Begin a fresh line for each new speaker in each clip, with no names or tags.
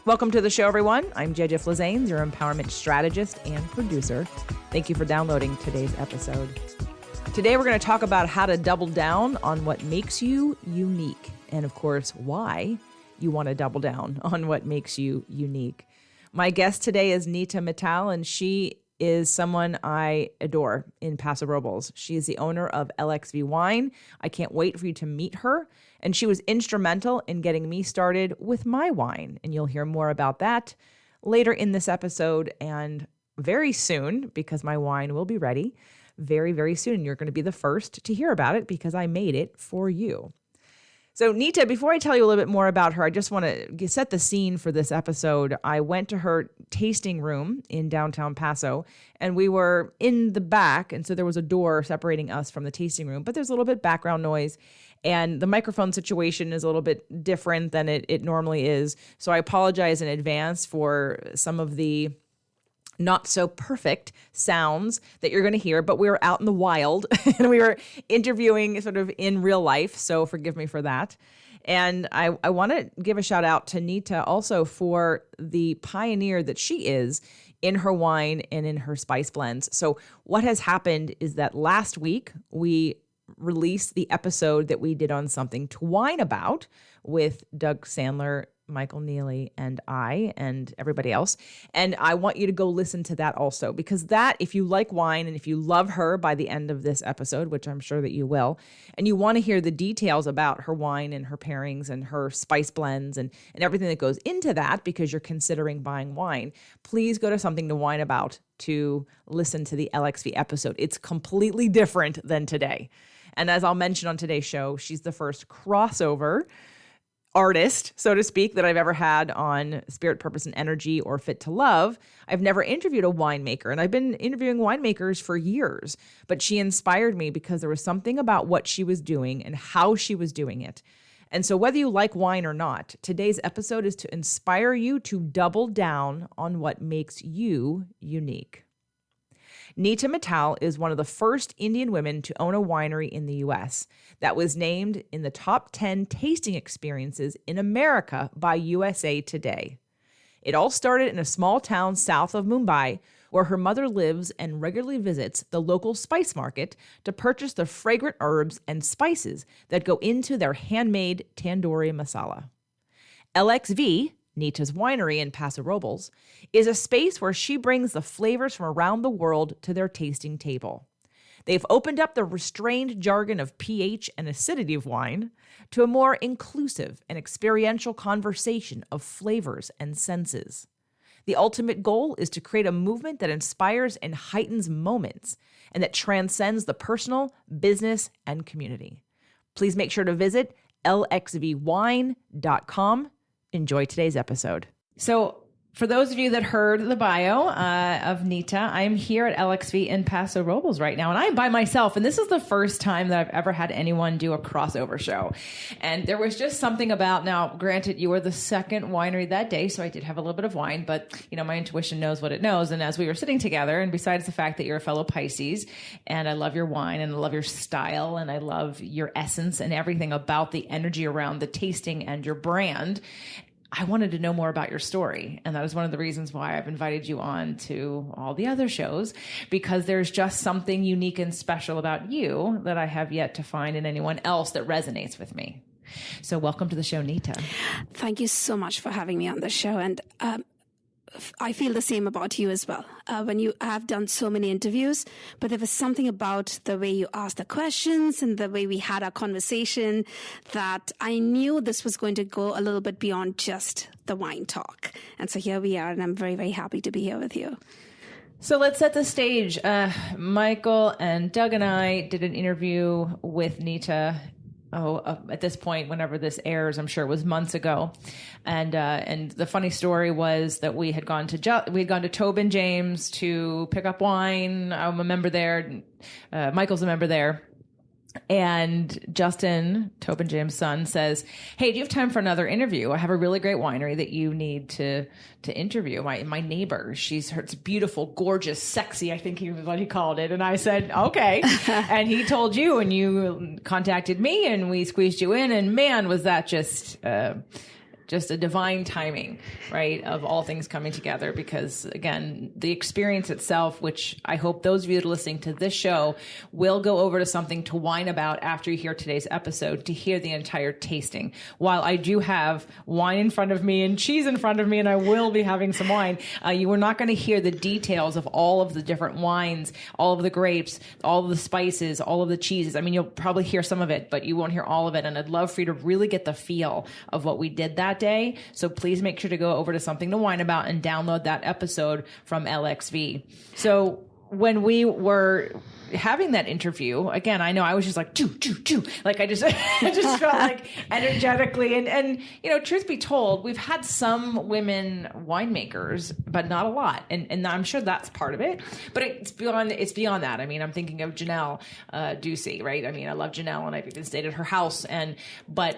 Welcome to the show, everyone. I'm JJ Flazanes, your empowerment strategist and producer. Thank you for downloading today's episode. Today, we're going to talk about how to double down on what makes you unique, and of course, why you want to double down on what makes you unique. My guest today is Neetal Mittal, and she is someone I adore in Paso Robles. She is the owner of LXV Wine. I can't wait for you to meet her. And she was instrumental in getting me started with my wine. And you'll hear more about that later in this episode and very soon, because my wine will be ready very, very soon. You're going to be the first to hear about it because I made it for you. So Neeta, before I tell you a little bit more about her, I just want to set the scene for this episode. I went to her tasting room in downtown Paso, and we were in the back, and so there was a door separating us from the tasting room, but there's a little bit background noise, and the microphone situation is a little bit different than it normally is. So I apologize in advance for some of the not so perfect sounds that you're going to hear, but we were out in the wild and we were interviewing sort of in real life. So forgive me for that. And I want to give a shout out to Neeta also for the pioneer that she is in her wine and in her spice blends. So what has happened is that last week we released the episode that we did on Something to Wine About with Doug Sandler, Michael Neely, and I, and everybody else. And I want you to go listen to that also, because that, if you like wine and if you love her by the end of this episode, which I'm sure that you will, and you want to hear the details about her wine and her pairings and her spice blends and everything that goes into that, because you're considering buying wine, please go to Something to Wine About to listen to the LXV episode. It's completely different than today. And as I'll mention on today's show, she's the first crossover artist, so to speak, that I've ever had on Spirit, Purpose, and Energy or Fit to Love. I've never interviewed a winemaker, and I've been interviewing winemakers for years, but she inspired me because there was something about what she was doing and how she was doing it. And so whether you like wine or not, today's episode is to inspire you to double down on what makes you unique. Neetal Mittal is one of the first Indian women to own a winery in the U.S. that was named in the top 10 tasting experiences in America by USA Today. It all started in a small town south of Mumbai, where her mother lives and regularly visits the local spice market to purchase the fragrant herbs and spices that go into their handmade Tandoori Masala. LXV, Neeta's winery in Paso Robles, is a space where she brings the flavors from around the world to their tasting table. They've opened up the restrained jargon of pH and acidity of wine to a more inclusive and experiential conversation of flavors and senses. The ultimate goal is to create a movement that inspires and heightens moments and that transcends the personal, business, and community. Please make sure to visit lxvwine.com. Enjoy today's episode. So for those of you that heard the bio of Neeta, I'm here at LXV in Paso Robles right now, and I'm by myself. And this is the first time that I've ever had anyone do a crossover show. And there was just something about, now, granted, you were the second winery that day, so I did have a little bit of wine, but my intuition knows what it knows. And as we were sitting together, and besides the fact that you're a fellow Pisces, and I love your wine, and I love your style, and I love your essence and everything about the energy around the tasting and your brand, I wanted to know more about your story. And that is one of the reasons why I've invited you on to all the other shows, because there's just something unique and special about you that I have yet to find in anyone else that resonates with me. So welcome to the show, Neeta.
Thank you so much for having me on the show. And I feel the same about you as well. When you have done so many interviews, but there was something about the way you asked the questions and the way we had our conversation that I knew this was going to go a little bit beyond just the wine talk. And so here we are, and I'm very, very happy to be here with you.
So let's set the stage. Michael and Doug and I did an interview with Neeta. At this point, whenever this airs, I'm sure it was months ago. And the funny story was that we had gone to Tobin James to pick up wine. I'm a member there. Michael's a member there. And Justin, Tobin James' son, says, "Hey, do you have time for another interview? I have a really great winery that you need to interview. My neighbor, it's beautiful, gorgeous, sexy, I think what he called it." And I said, okay. And he told you, and you contacted me, and we squeezed you in. And man, was that just just a divine timing, right, of all things coming together. Because again, the experience itself, which I hope those of you that are listening to this show will go over to something to wine about after you hear today's episode, to hear the entire tasting. While I do have wine in front of me and cheese in front of me, and I will be having some wine, you are not going to hear the details of all of the different wines, all of the grapes, all of the spices, all of the cheeses. I mean, you'll probably hear some of it, but you won't hear all of it. And I'd love for you to really get the feel of what we did that day. So please make sure to go over to Something to Wine About and download that episode from LXV. So when we were having that interview, again, I know I was just like, choo, choo, choo. Like I just felt like energetically. And, you know, truth be told, we've had some women winemakers, but not a lot. And I'm sure that's part of it, but it's beyond that. I mean, I'm thinking of Janelle Ducey, right? I mean, I love Janelle and I've even stayed at her house. But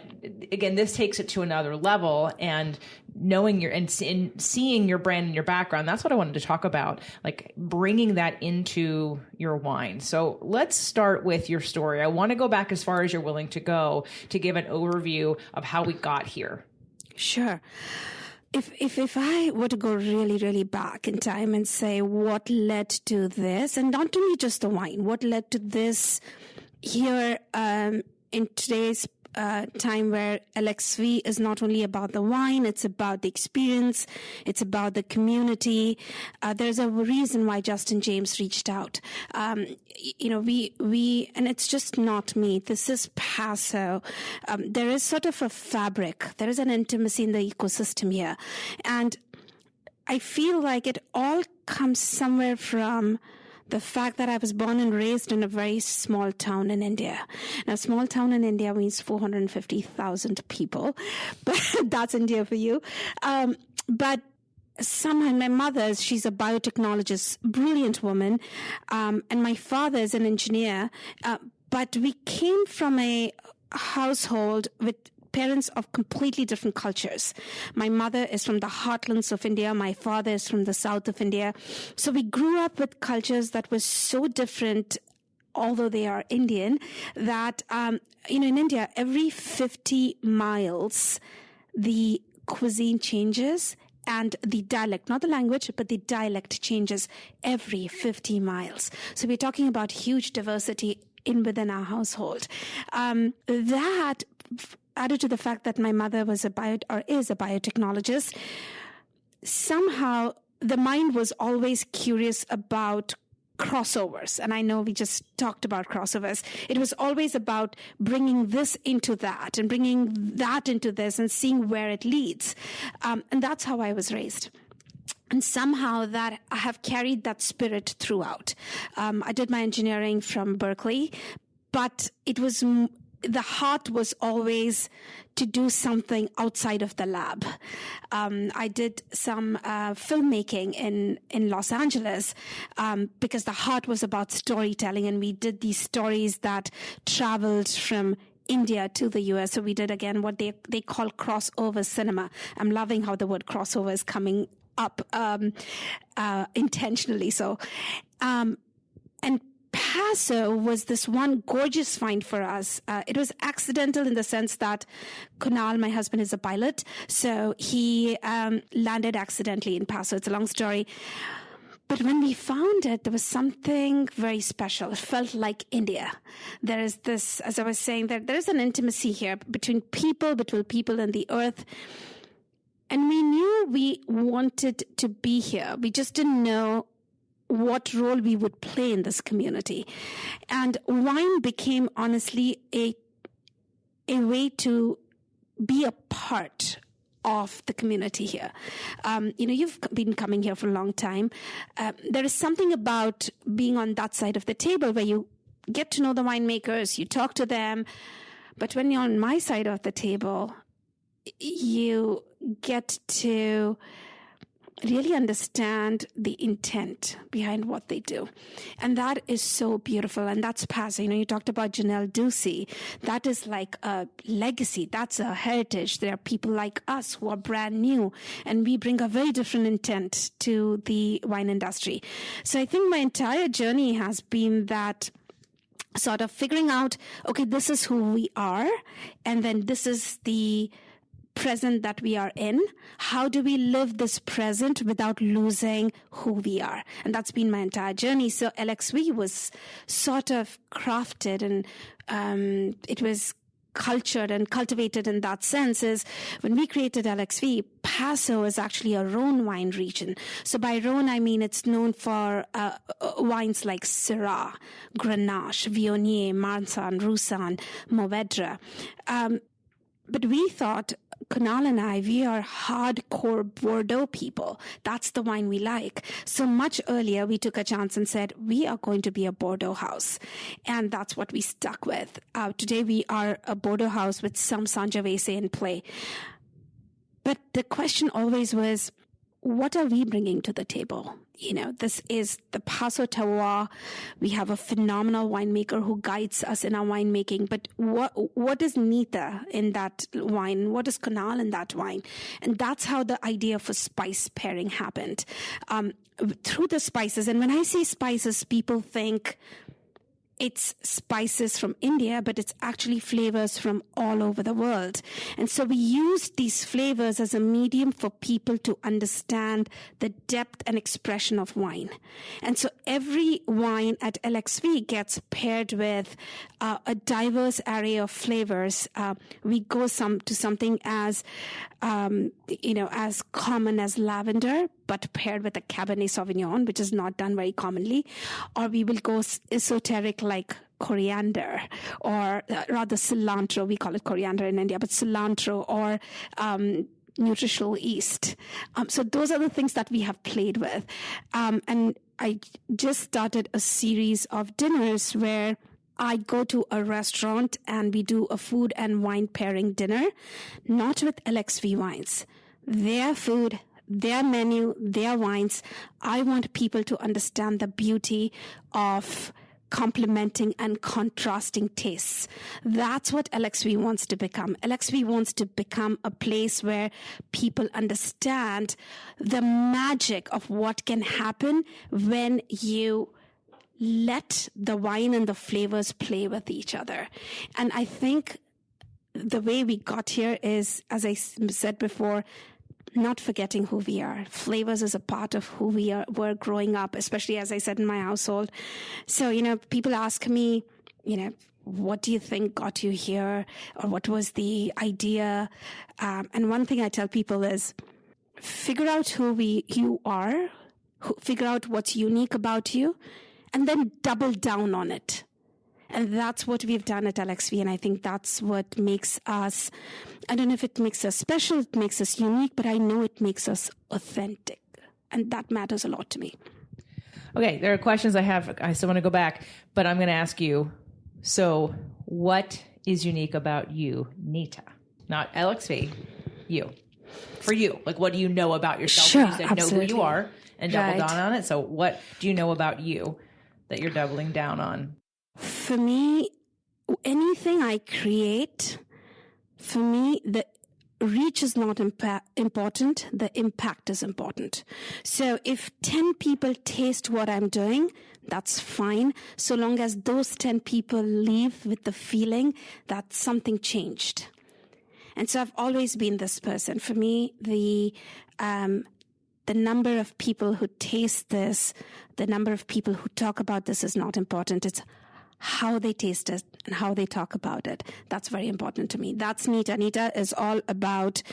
again, this takes it to another level, and knowing seeing your brand and your background, that's what I wanted to talk about, like bringing that into your wine. So let's start with your story. I want to go back as far as you're willing to go to give an overview of how we got here.
Sure. If I were to go really, really back in time and say what led to this, and not only just the wine, what led to this here in today's time where LXV is not only about the wine, it's about the experience, it's about the community. There's a reason why Justin James reached out. You know, we, and it's just not me. This is Paso. There is sort of a fabric. There is an intimacy in the ecosystem here. And I feel like it all comes somewhere from the fact that I was born and raised in a very small town in India. Now, small town in India means 450,000 people, but that's India for you. But somehow my mother, she's a biotechnologist, brilliant woman, and my father is an engineer. But we came from a household with parents of completely different cultures. My mother is from the heartlands of India. My father is from the south of India. So we grew up with cultures that were so different, although they are Indian, that, you know, in India, every 50 miles, the cuisine changes and the dialect, not the language, but the dialect changes every 50 miles. So we're talking about huge diversity within our household. That added to the fact that my mother is a biotechnologist, somehow the mind was always curious about crossovers. And I know we just talked about crossovers. It was always about bringing this into that and bringing that into this and seeing where it leads. And that's how I was raised. And somehow that I have carried that spirit throughout. I did my engineering from Berkeley, but it was the heart was always to do something outside of the lab. I did some filmmaking in Los Angeles because the heart was about storytelling, and we did these stories that traveled from India to the US. So we did, again, what they call crossover cinema. I'm loving how the word crossover is coming up intentionally. So, and Paso was this one gorgeous find for us. It was accidental in the sense that Kunal, my husband, is a pilot. So he landed accidentally in Paso. It's a long story. But when we found it, there was something very special. It felt like India. There is this, as I was saying, there is an intimacy here between people and the earth. And we knew we wanted to be here. We just didn't know what role we would play in this community. And wine became, honestly, a way to be a part of the community here. You know, you've been coming here for a long time. There is something about being on that side of the table where you get to know the winemakers, you talk to them. But when you're on my side of the table, you get to really understand the intent behind what they do. And that is so beautiful. And that's Paso. You know, you talked about Janelle Ducey. That is like a legacy. That's a heritage. There are people like us who are brand new, and we bring a very different intent to the wine industry. So I think my entire journey has been that sort of figuring out, okay, this is who we are, and then this is the present that we are in? How do we live this present without losing who we are? And that's been my entire journey. So LXV was sort of crafted and it was cultured and cultivated in that sense. Is when we created LXV, Paso is actually a Rhone wine region. So by Rhone, I mean it's known for wines like Syrah, Grenache, Viognier, Marsanne, Roussanne, Mourvedre. But we thought, Kunal and I, we are hardcore Bordeaux people. That's the wine we like. So much earlier, we took a chance and said, we are going to be a Bordeaux house. And that's what we stuck with. Today, we are a Bordeaux house with some Sangiovese in play. But the question always was, what are we bringing to the table? You know, this is the Paso Terroir. We have a phenomenal winemaker who guides us in our winemaking. But what is Neeta in that wine? What is Kunal in that wine? And that's how the idea for spice pairing happened. Through the spices. And when I say spices, people think it's spices from India, but it's actually flavors from all over the world. And so we used these flavors as a medium for people to understand the depth and expression of wine. And so every wine at LXV gets paired with a diverse array of flavors. We go to something as, as common as lavender, but paired with a Cabernet Sauvignon, which is not done very commonly. Or we will go esoteric like coriander, or rather cilantro. We call it coriander in India, but cilantro, or nutritional yeast. So those are the things that we have played with. And I just started a series of dinners where I go to a restaurant and we do a food and wine pairing dinner, not with LXV wines. Their food, their menu, their wines. I want people to understand the beauty of complementing and contrasting tastes. That's what LXV wants to become. LXV wants to become a place where people understand the magic of what can happen when you let the wine and the flavors play with each other. And I think the way we got here is, as I said before, not forgetting who we are. Flavors is a part of who were growing up, especially, as I said, in my household. So, people ask me, what do you think got you here? Or what was the idea? And one thing I tell people is, figure out who you are, figure out what's unique about you, and then double down on it. And that's what we've done at LXV. And I think that's what makes us, I don't know if it makes us special, it makes us unique, but I know it makes us authentic. And that matters a lot to me.
Okay, there are questions I have. I still want to go back, but I'm going to ask you, so what is unique about you, Neeta? Not LXV, you. For you, like, what do you know about yourself?
Sure,
you said
absolutely.
Know who you are and double down on it. So what do you know about you that you're doubling down on?
For me, anything I create, for me, the reach is not important. The impact is important. So if 10 people taste what I'm doing, that's fine. So long as those 10 people leave with the feeling that something changed. And so I've always been this person. For me, the number of people who taste this, the number of people who talk about this is not important. It's how they taste it and how they talk about it. That's very important to me. That's Neeta. Neeta is all about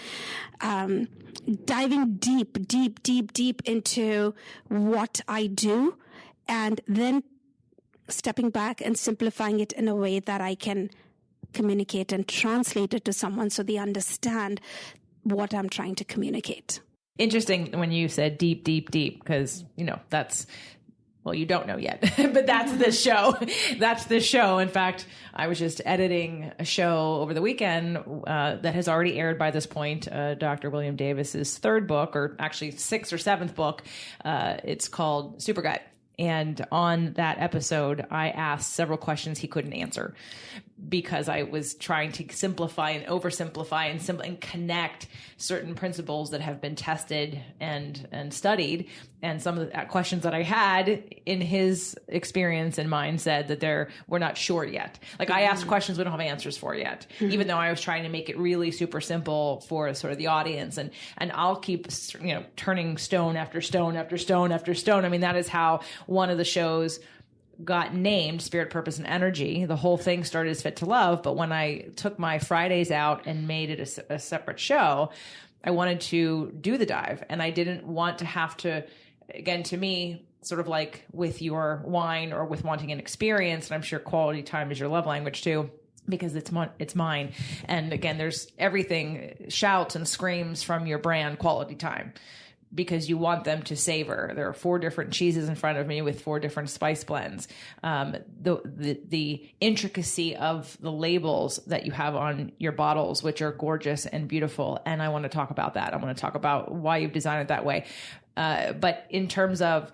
diving deep into what I do, and then stepping back and simplifying it in a way that I can communicate and translate it to someone so they understand what I'm trying to communicate.
Interesting when you said deep, because, that's... Well, you don't know yet, but that's the show. That's the show. In fact, I was just editing a show over the weekend that has already aired by this point, Dr. William Davis's third book, or actually sixth or seventh book. It's called Supergut. And on that episode, I asked several questions he couldn't answer. because I was trying to simplify and oversimplify and connect certain principles that have been tested and studied. And some of the questions that I had in his experience and mine said that we're not sure yet. Like I asked questions we don't have answers for yet, even though I was trying to make it really super simple for sort of the audience. And I'll keep, turning stone after stone after stone after stone. I mean, that is how one of the shows got named Spirit, Purpose, and Energy. The whole thing started as Fit to Love. But when I took my Fridays out and made it a separate show, I wanted to do the dive. And I didn't want to have to, again, to me, sort of like with your wine or with wanting an experience, and I'm sure quality time is your love language too, because it's mine. And again, there's everything shouts and screams from your brand quality time, because you want them to savor. There are 4 different cheeses in front of me with 4 different spice blends. The intricacy of the labels that you have on your bottles, which are gorgeous and beautiful. And I want to talk about that. I want to talk about why you've designed it that way. But in terms of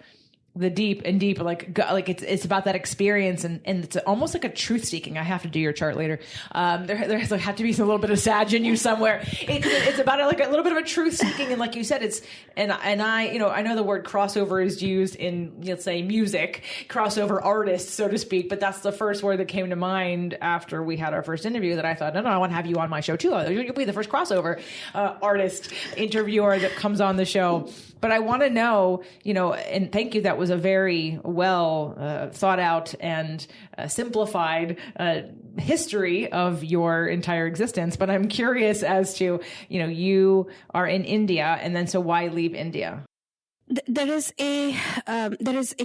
the deep, like it's about that experience, and it's almost like a truth seeking. I have to do your chart later. There has have to be a little bit of Sag in you somewhere. It's about like a little bit of a truth seeking, and like you said, I know the word crossover is used in, let's say, music, crossover artists, so to speak, but that's the first word that came to mind after we had our first interview, that I thought, no, I want to have you on my show too. You'll be the first crossover artist interviewer that comes on the show. But I want to know, and thank you. That was a very well thought out and simplified history of your entire existence. But I'm curious as to, you are in India, and then so why leave India?
There is a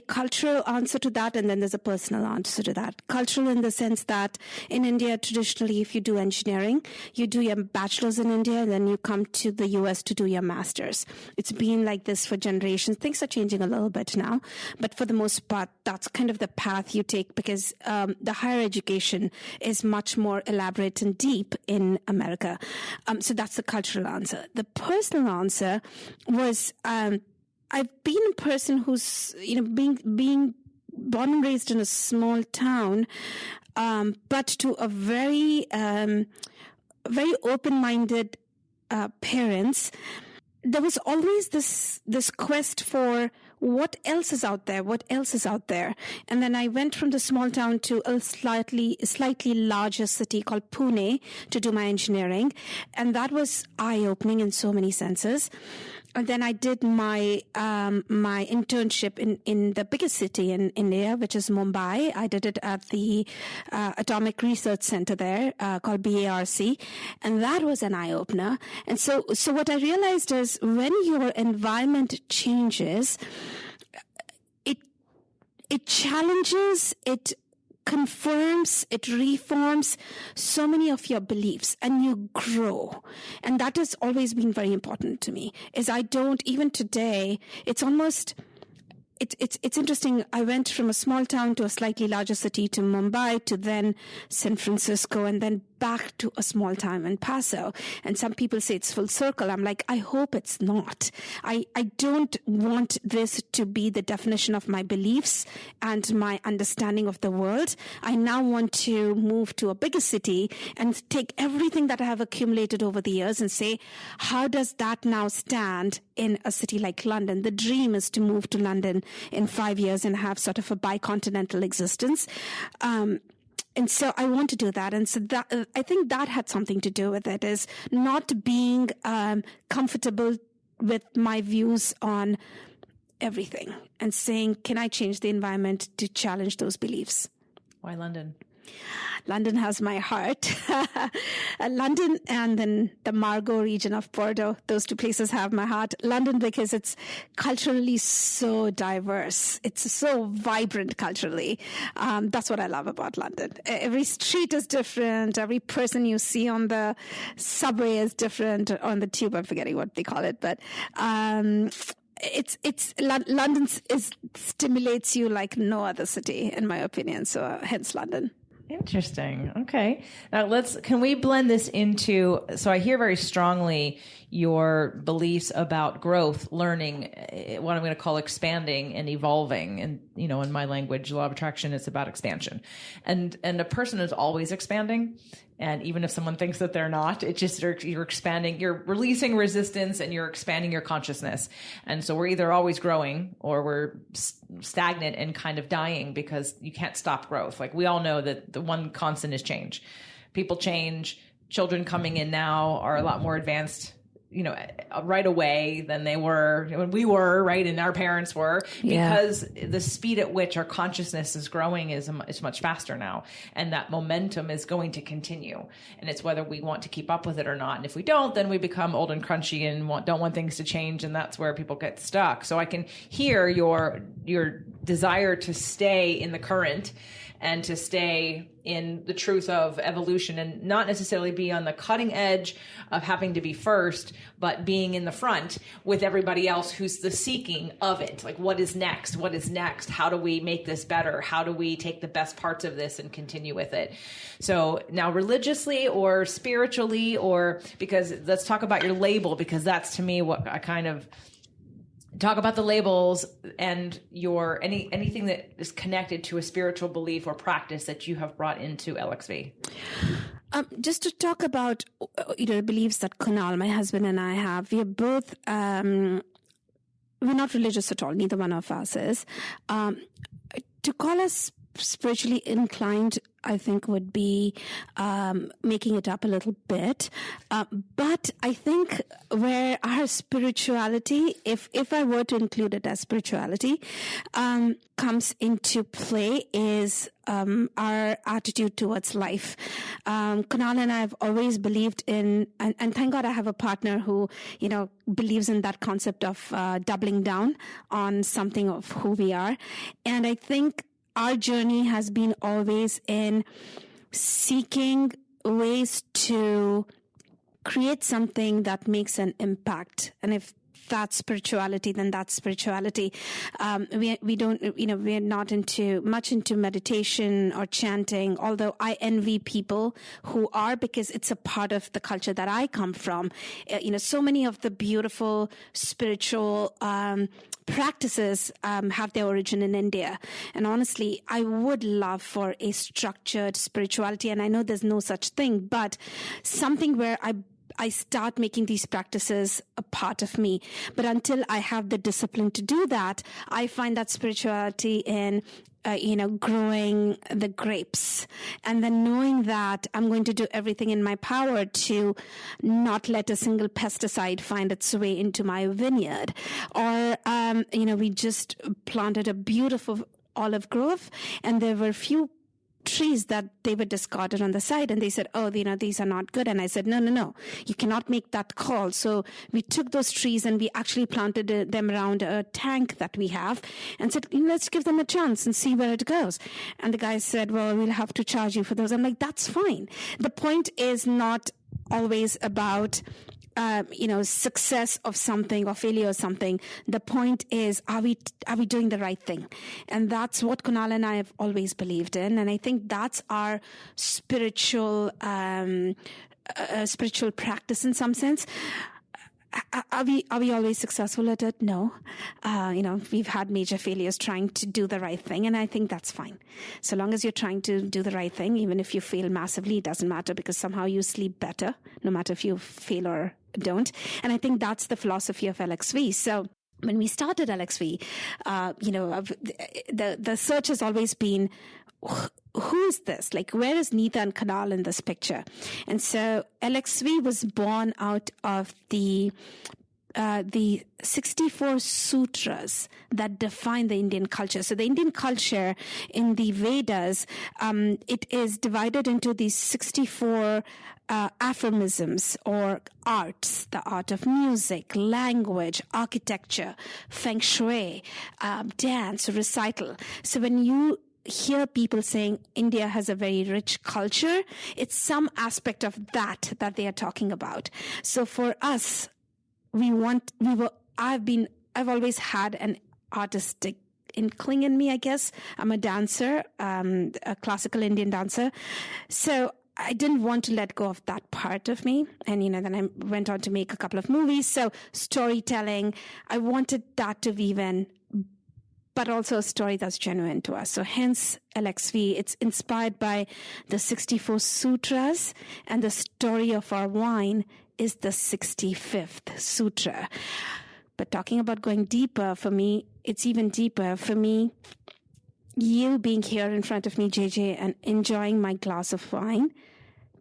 cultural answer to that, and then there's a personal answer to that. Cultural in the sense that in India, traditionally, if you do engineering, you do your bachelor's in India, and then you come to the US to do your master's. It's been like this for generations. Things are changing a little bit now, but for the most part, that's kind of the path you take, because the higher education is much more elaborate and deep in America. So that's the cultural answer. The personal answer was, I've been a person who's, being born and raised in a small town, but to a very, very open-minded parents. There was always this quest for what else is out there, And then I went from the small town to a slightly larger city called Pune to do my engineering. And that was eye-opening in so many senses. And then I did my my internship in the biggest city in India, which is Mumbai. I did it at the Atomic Research Center there, called BARC, and that was an eye opener. And so what I realized is, when your environment changes, it challenges, it confirms, it reforms so many of your beliefs, and you grow. And that has always been very important to me, is I don't, even today, it's almost, it's interesting. I went from a small town to a slightly larger city, to Mumbai, to then San Francisco, and then back to a small town in Paso. And some people say it's full circle. I'm like, I hope it's not. I don't want this to be the definition of my beliefs and my understanding of the world. I now want to move to a bigger city and take everything that I have accumulated over the years and say, how does that now stand in a city like London? The dream is to move to London in 5 years and have sort of a bicontinental existence. And so I want to do that. And so that, I think that had something to do with it, is not being comfortable with my views on everything and saying, can I change the environment to challenge those beliefs?
Why London?
London has my heart. London and then the Margaux region of Bordeaux, those two places have my heart. London because it's culturally so diverse. It's so vibrant culturally. That's what I love about London. Every street is different. Every person you see on the subway is different. On the tube, I'm forgetting what they call it. But London stimulates you like no other city, in my opinion. So hence London.
Interesting. Okay. Now can we blend this into, so I hear very strongly your beliefs about growth, learning, what I'm going to call expanding and evolving. And, you know, in my language, law of attraction, it's about expansion. And a person is always expanding. And even if someone thinks that they're not, it's just you're expanding, you're releasing resistance and you're expanding your consciousness. And so we're either always growing or we're stagnant and kind of dying because you can't stop growth. Like we all know that the one constant is change. People change. Children coming in now are a lot more advanced, you know, right away than they were when we were, right? And our parents were, because the speed at which our consciousness is growing is much faster now. And that momentum is going to continue. And it's whether we want to keep up with it or not. And if we don't, then we become old and crunchy and don't want things to change. And that's where people get stuck. So I can hear your desire to stay in the current and to stay in the truth of evolution and not necessarily be on the cutting edge of having to be first, but being in the front with everybody else who's the seeking of it. Like, what is next? What is next? How do we make this better? How do we take the best parts of this and continue with it? So now religiously or spiritually, or because let's talk about your label, because that's to me what I kind of talk about, the labels and your anything that is connected to a spiritual belief or practice that you have brought into LXV.
Just to talk about the beliefs that Kunal, my husband, and I have. We are both we're not religious at all. Neither one of us is. To call us spiritually inclined, I think, would be making it up a little bit. But I think where our spirituality, if I were to include it as spirituality, comes into play is our attitude towards life. Kunal and I have always believed in, and thank God I have a partner who, believes in that concept of doubling down on something of who we are. And I think our journey has been always in seeking ways to create something that makes an impact. And if that's spirituality, then that's spirituality. We don't, we're not much into meditation or chanting, although I envy people who are, because it's a part of the culture that I come from. So many of the beautiful spiritual practices have their origin in India. And honestly, I would love for a structured spirituality. And I know there's no such thing, but something where I start making these practices a part of me. But until I have the discipline to do that, I find that spirituality in growing the grapes, and then knowing that I'm going to do everything in my power to not let a single pesticide find its way into my vineyard. Or, we just planted a beautiful olive grove, and there were few trees that they were discarded on the side, and they said, these are not good. And I said, no, you cannot make that call. So we took those trees and we actually planted them around a tank that we have and said, let's give them a chance and see where it goes. And the guy said, well, we'll have to charge you for those. I'm like, that's fine. The point is not always about success of something or failure of something. The point is, are we doing the right thing? And that's what Kunal and I have always believed in. And I think that's our spiritual practice in some sense. Are we always successful at it? No. We've had major failures trying to do the right thing, and I think that's fine. So long as you're trying to do the right thing, even if you fail massively, it doesn't matter, because somehow you sleep better, no matter if you fail or don't. And I think that's the philosophy of LXV. So when we started LXV, the search has always been, who is this? Like, where is Neeta and Kunal in this picture? And so LXV was born out of the 64 sutras that define the Indian culture. So the Indian culture in the Vedas, it is divided into these 64 aphorisms or arts: the art of music, language, architecture, feng shui, dance, recital. So when you hear people saying India has a very rich culture, it's some aspect of that they are talking about. So for us, I've always had an artistic inkling in me, I guess. I'm a dancer, a classical Indian dancer. So I didn't want to let go of that part of me. And, then I went on to make a couple of movies. So storytelling, I wanted that to weave in, but also a story that's genuine to us. So hence LXV, it's inspired by the 64 sutras, and the story of our wine is the 65th sutra. But talking about going deeper, for me, it's even deeper. For me, you being here in front of me, JJ, and enjoying my glass of wine,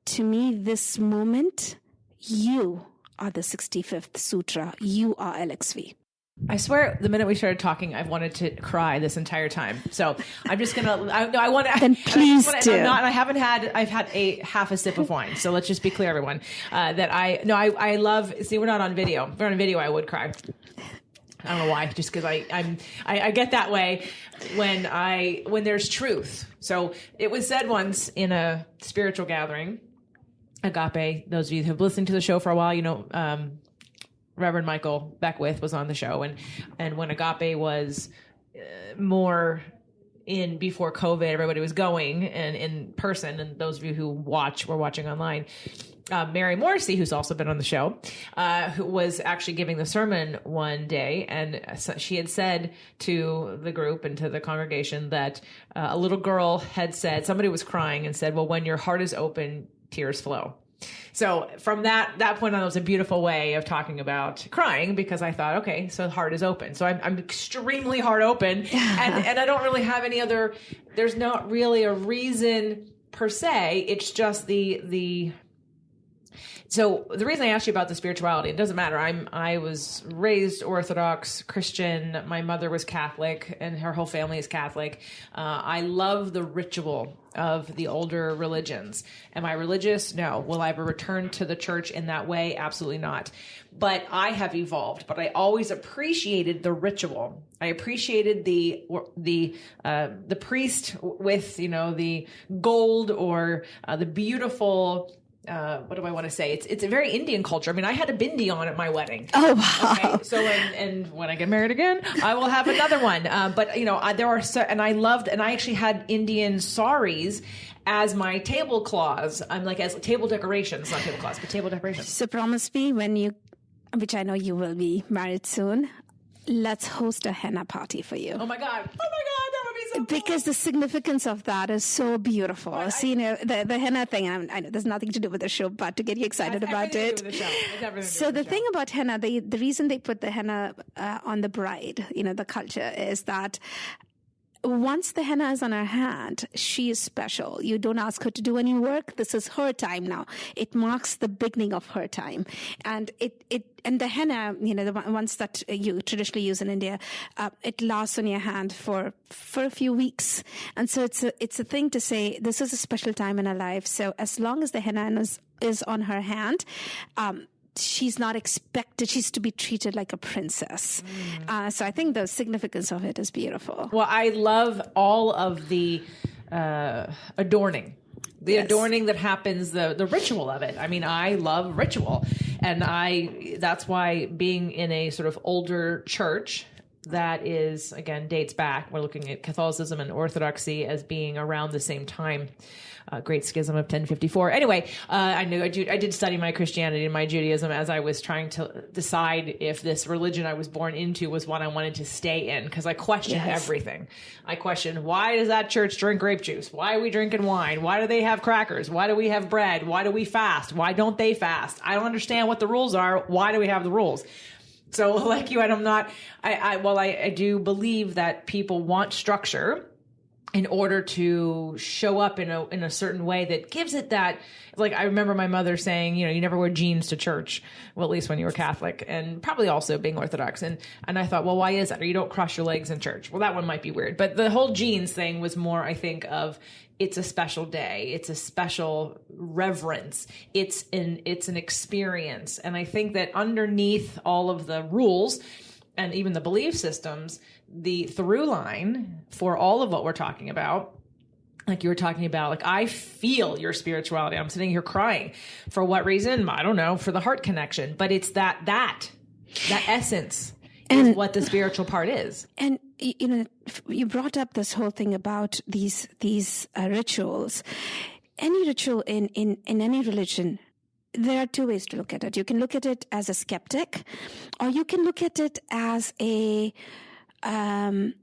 to me, this moment, you are the 65th sutra. You are LXV.
I swear, the minute we started talking, I've wanted to cry this entire time. So I'm just gonna. I want to.
Then please do.
I've had half a sip of wine. So let's just be clear, everyone, that I love. See, we're not on video. If we're on video, I would cry. I don't know why. Just because I get that way when there's truth. So it was said once in a spiritual gathering, Agape. Those of you who have listened to the show for a while, Reverend Michael Beckwith was on the show, and when Agape was more in before COVID, everybody was going and in person, and those of you who were watching online. Mary Morrissey, who's also been on the show, who was actually giving the sermon one day, and she had said to the group and to the congregation that a little girl had said, somebody was crying and said, well, when your heart is open, tears flow. So from that point on, it was a beautiful way of talking about crying, because I thought, okay, so the heart is open. So I'm extremely heart open, and I don't really have any other, there's not really a reason per se. It's just so the reason I asked you about the spirituality, it doesn't matter. I was raised Orthodox Christian. My mother was Catholic, and her whole family is Catholic. I love the ritual of the older religions. Am I religious? No. Will I ever return to the church in that way? Absolutely not. But I have evolved. But I always appreciated the ritual. I appreciated the priest with the gold or the beautiful. What do I want to say? It's a very Indian culture. I mean, I had a bindi on at my wedding.
Oh, wow.
Okay? So, and when I get married again, I will have another one. But there are and I actually had Indian saris as my tablecloths. I'm like, as table decorations, not tablecloths, but table decorations.
So promise me which I know you will be married soon, let's host a henna party for you.
Oh my God. That would be so cool.
Because the significance of that is so beautiful. Well, the henna thing, I know there's nothing to do with the show, but to get you excited about it. So the thing about henna, the reason they put the henna on the bride, the culture is that once the henna is on her hand, she is special. You don't ask her to do any work. This is her time now. It marks the beginning of her time. And and the henna, the ones that you traditionally use in India, it lasts on your hand for a few weeks. And so it's a thing to say, this is a special time in her life. So as long as the henna is on her hand, she's not expected. She's to be treated like a princess. So I think the significance of it is beautiful.
Well, I love all of the adorning. Adorning that happens, the ritual of it. I mean, I love ritual. And that's why being in a sort of older church that is, again, dates back. We're looking at Catholicism and Orthodoxy as being around the same time. Great Schism of 1054. Anyway, I did study my Christianity and my Judaism as I was trying to decide if this religion I was born into was one I wanted to stay in, because I questioned everything. I questioned, why does that church drink grape juice? Why are we drinking wine? Why do they have crackers? Why do we have bread? Why do we fast? Why don't they fast? I don't understand what the rules are. Why do we have the rules? So like you, and I do believe that people want structure in order to show up in a certain way that gives it that, like, I remember my mother saying, you never wear jeans to church. Well, at least when you were Catholic, and probably also being Orthodox. And I thought, well, why is that? Or you don't cross your legs in church. Well, that one might be weird. But the whole jeans thing was more, I think, of it's a special day. It's a special reverence. It's an experience. And I think that underneath all of the rules and even the belief systems, the through line for all of what we're talking about, like you were talking about, like, I feel your spirituality. I'm sitting here crying. For what reason? I don't know. For the heart connection. But it's that essence is what the spiritual part is.
And, you brought up this whole thing about these rituals. any ritual in any religion, there are two ways to look at it. You can look at it as a skeptic, or you can look at it as an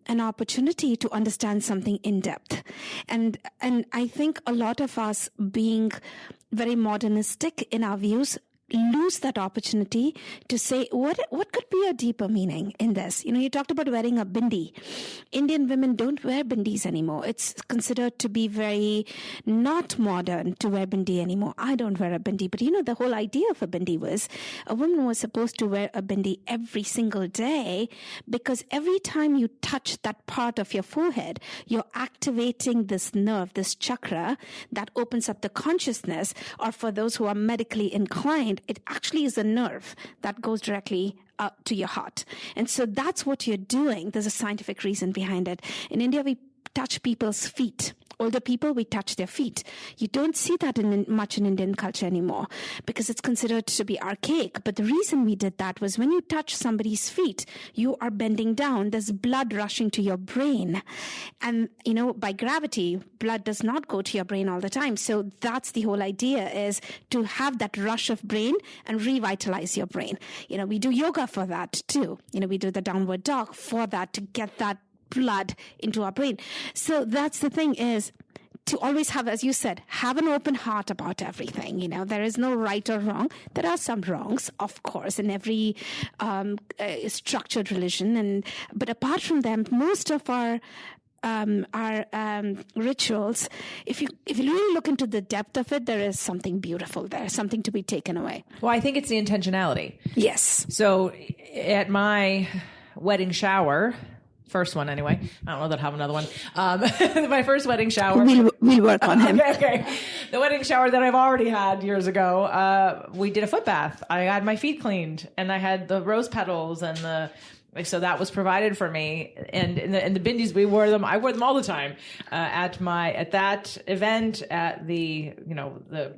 opportunity to understand something in depth. And I think a lot of us, being very modernistic in our views, lose that opportunity to say, what could be a deeper meaning in this? You talked about wearing a bindi. Indian women don't wear bindis anymore. It's considered to be very not modern to wear bindi anymore. I don't wear a bindi, but the whole idea of a bindi was a woman was supposed to wear a bindi every single day, because every time you touch that part of your forehead, you're activating this nerve, this chakra that opens up the consciousness, or for those who are medically inclined, it actually is a nerve that goes directly to your heart. And so that's what you're doing. There's a scientific reason behind it. In India, we touch people's feet. Older people, we touch their feet. You don't see that much in Indian culture anymore because it's considered to be archaic. But the reason we did that was when you touch somebody's feet, you are bending down. There's blood rushing to your brain. And, by gravity, blood does not go to your brain all the time. So that's the whole idea, is to have that rush of brain and revitalize your brain. We do yoga for that too. We do the downward dog for that, to get that blood into our brain. So that's the thing, is to always have, as you said, have an open heart about everything. There is no right or wrong. There are some wrongs, of course, in every structured religion. But apart from them, most of our rituals, if you really look into the depth of it, there is something beautiful there, something to be taken away.
Well, I think it's the intentionality.
Yes.
So at my wedding shower, first one anyway, I don't know that I'll have another one. My first wedding shower.
We'll work on him.
Okay. The wedding shower that I've already had years ago, we did a foot bath. I had my feet cleaned, and I had the rose petals and so that was provided for me, and the bindis, we wore them. I wore them all the time at that event, at the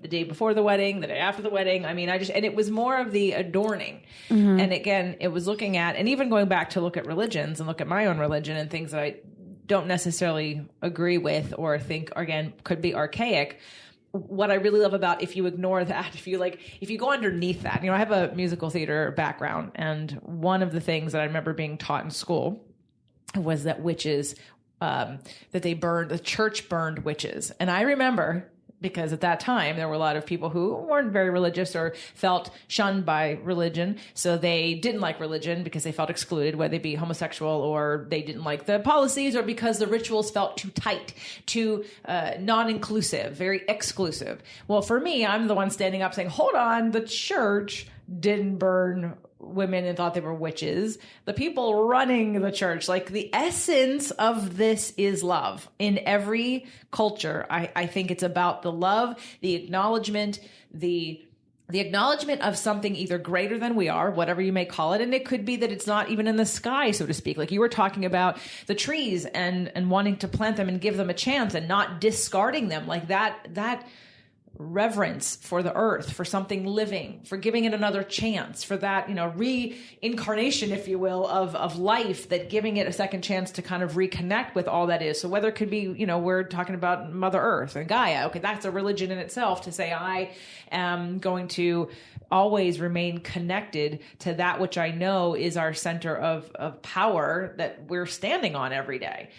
day before the wedding, the day after the wedding. I mean, and it was more of the adorning, and again, it was looking at, and even going back to look at religions and look at my own religion and things that I don't necessarily agree with or think again could be archaic. What I really love about, if you ignore that, if you go underneath that, I have a musical theater background, and one of the things that I remember being taught in school was that witches, that the church burned witches. And I remember, because at that time there were a lot of people who weren't very religious or felt shunned by religion. So they didn't like religion because they felt excluded, whether they be homosexual or they didn't like the policies, or because the rituals felt too tight, too non-inclusive, very exclusive. Well, for me, I'm the one standing up saying, hold on, the church didn't burn women and thought they were witches. The people running the church, like the essence of this is love. In every culture, I think it's about the love, the acknowledgement, the acknowledgement of something either greater than we are, whatever you may call it. And it could be that it's not even in the sky, so to speak. Like you were talking about the trees and wanting to plant them and give them a chance and not discarding them, like that reverence for the earth, for something living, for giving it another chance, for that, reincarnation, if you will, of life, that giving it a second chance to kind of reconnect with all that is. So whether it could be, we're talking about Mother Earth and Gaia. Okay, that's a religion in itself, to say I am going to always remain connected to that which I know is our center of power that we're standing on every day.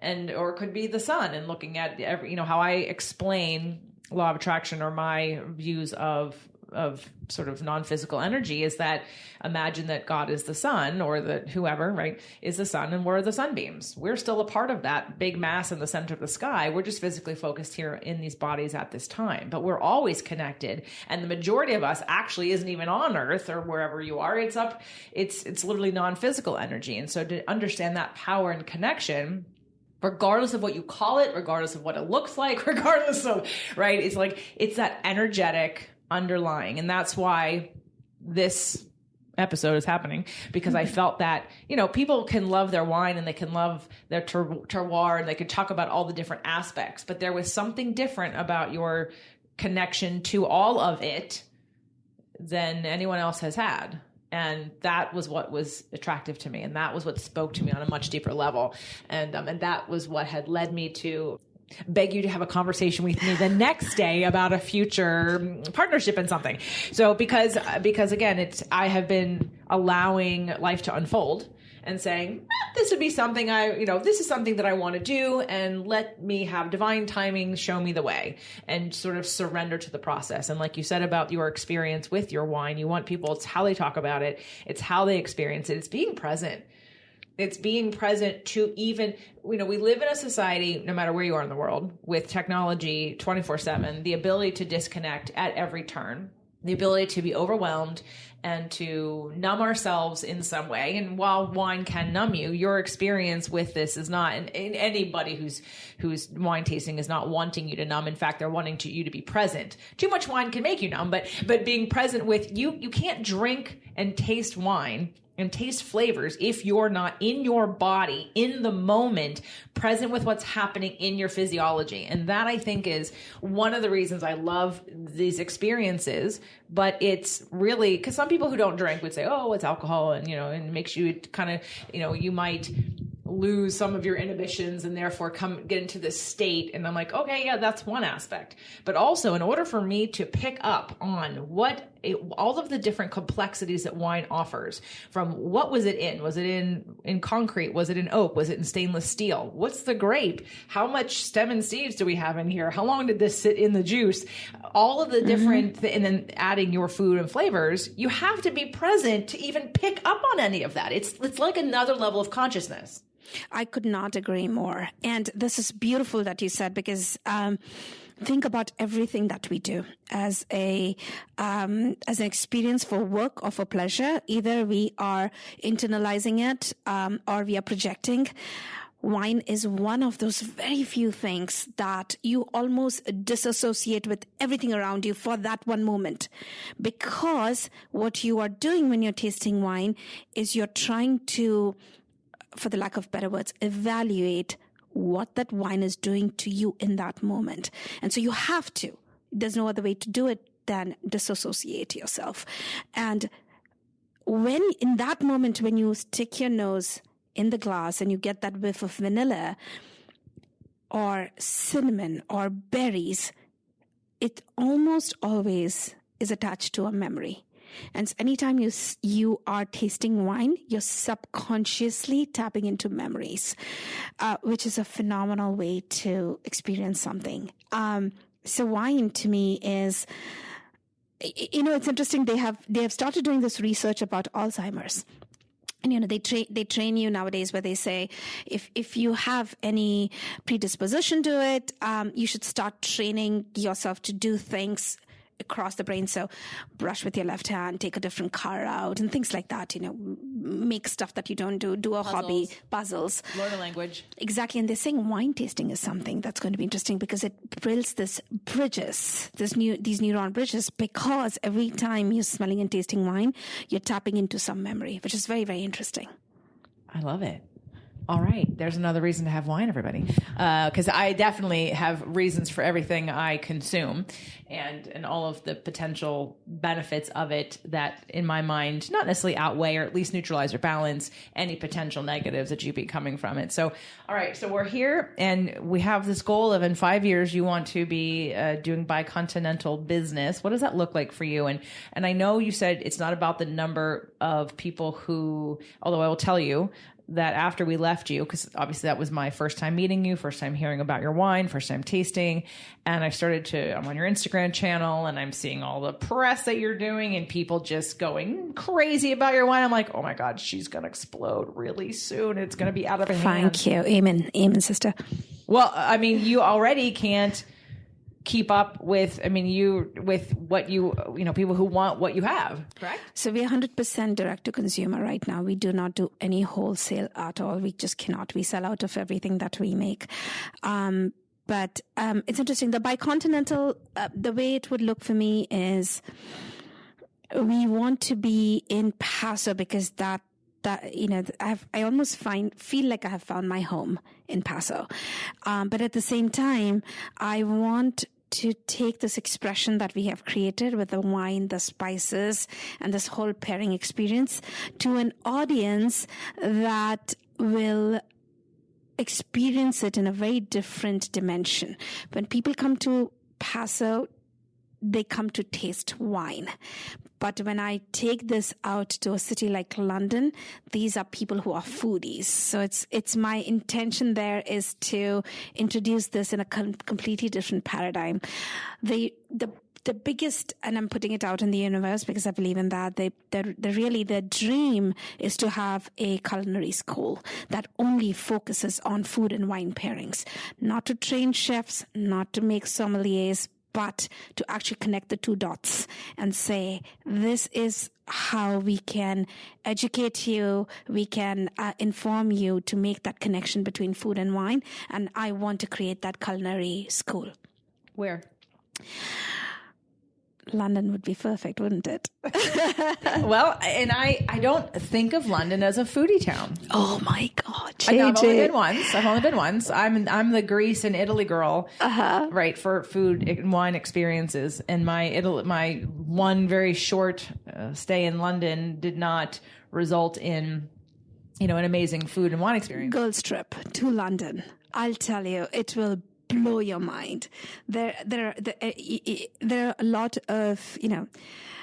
Or it could be the sun, and looking at how I explain law of attraction, or my views of sort of non-physical energy, is that imagine that God is the sun, or that whoever, right, is the sun, and we're the sunbeams. We're still a part of that big mass in the center of the sky. We're just physically focused here in these bodies at this time, but we're always connected. And the majority of us actually isn't even on Earth or wherever you are. It's literally non-physical energy. And so to understand that power and connection, regardless of what you call it, regardless of what it looks like, regardless of, right? It's that energetic underlying. And that's why this episode is happening, because I felt that, people can love their wine and they can love their terroir and they can talk about all the different aspects, but there was something different about your connection to all of it than anyone else has had. And that was what was attractive to me. And that was what spoke to me on a much deeper level. And that was what had led me to beg you to have a conversation with me the next day about a future partnership in something. So because again, I have been allowing life to unfold and saying, this would be something this is something that I want to do, and let me have divine timing show me the way, and sort of surrender to the process. And like you said about your experience with your wine, you want people, it's how they talk about it. It's how they experience it. It's being present. It's being present to even, we live in a society, no matter where you are in the world, with technology 24/7, the ability to disconnect at every turn, the ability to be overwhelmed and to numb ourselves in some way. And while wine can numb you, your experience with this is not, and anybody who's wine tasting is not wanting you to numb. In fact, they're wanting you to be present. Too much wine can make you numb, but being present with you can't drink and taste wine and taste flavors if you're not in your body, in the moment, present with what's happening in your physiology. And that, I think, is one of the reasons I love these experiences. But it's really, because some people who don't drink would say, oh, it's alcohol, and and it makes you kind of, you might lose some of your inhibitions and therefore get into this state. And I'm like, okay, yeah, that's one aspect. But also, in order for me to pick up on all of the different complexities that wine offers, from what was it in? Was it in concrete? Was it in oak? Was it in stainless steel? What's the grape? How much stem and seeds do we have in here? How long did this sit in the juice? All of the different, and then adding your food and flavors, you have to be present to even pick up on any of that. It's like another level of consciousness.
I could not agree more. And this is beautiful that you said, because think about everything that we do as an experience for work or for pleasure. Either we are internalizing it or we are projecting. Wine is one of those very few things that you almost disassociate with everything around you for that one moment. Because what you are doing when you're tasting wine is you're trying to, for the lack of better words, evaluate what that wine is doing to you in that moment. And so you have to. There's no other way to do it than disassociate yourself. And when in that moment, when you stick your nose in the glass and you get that whiff of vanilla or cinnamon or berries, it almost always is attached to a memory. And anytime you are tasting wine, you're subconsciously tapping into memories, which is a phenomenal way to experience something. So wine to me is, it's interesting. They have started doing this research about Alzheimer's. And, they train you nowadays where they say, if you have any predisposition to it, you should start training yourself to do things across the brain. So brush with your left hand, take a different car out, and things like that, make stuff that you don't do a hobby, puzzles.
Learn a language.
Exactly. And they're saying wine tasting is something that's going to be interesting because it builds these neuron bridges, because every time you're smelling and tasting wine, you're tapping into some memory, which is very, very interesting.
I love it. All right. There's another reason to have wine, everybody. Because I definitely have reasons for everything I consume, and all of the potential benefits of it that, in my mind, not necessarily outweigh or at least neutralize or balance any potential negatives that you'd be coming from it. So, all right. So we're here, and we have this goal of, in 5 years, you want to be doing bicontinental business. What does that look like for you? And I know you said it's not about the number of people who, although I will tell you that after we left you, because obviously that was my first time meeting you, first time hearing about your wine, first time tasting. And I'm on your Instagram channel, and I'm seeing all the press that you're doing and people just going crazy about your wine. I'm like, oh my God, she's going to explode really soon. It's going to be out of her hands.
Thank you. Amen. Amen, sister.
Well, I mean, you already can't keep up with, what people who want what you have, correct?
So we're 100% direct to consumer right now. We do not do any wholesale at all. We just cannot. We sell out of everything that we make. But it's interesting. The bicontinental, the way it would look for me is we want to be in Paso, because I almost feel like I have found my home in Paso. But at the same time, I want to take this expression that we have created with the wine, the spices, and this whole pairing experience to an audience that will experience it in a very different dimension. When people come to Paso, they come to taste wine. But when I take this out to a city like London, these are people who are foodies. So it's my intention there is to introduce this in a completely different paradigm. The biggest, and I'm putting it out in the universe because I believe in that, the dream is to have a culinary school that only focuses on food and wine pairings, not to train chefs, not to make sommeliers, but to actually connect the two dots and say, this is how we can educate you, we can inform you to make that connection between food and wine. And I want to create that culinary school.
Where?
London would be perfect, wouldn't it?
Well, and I don't think of London as a foodie town.
Oh my God,
I've only been once. I'm the Greece and Italy girl, right, for food and wine experiences. And my one very short stay in London did not result in, an amazing food and wine experience.
Girls trip to London. I'll tell you, it will blow your mind. There are a lot of,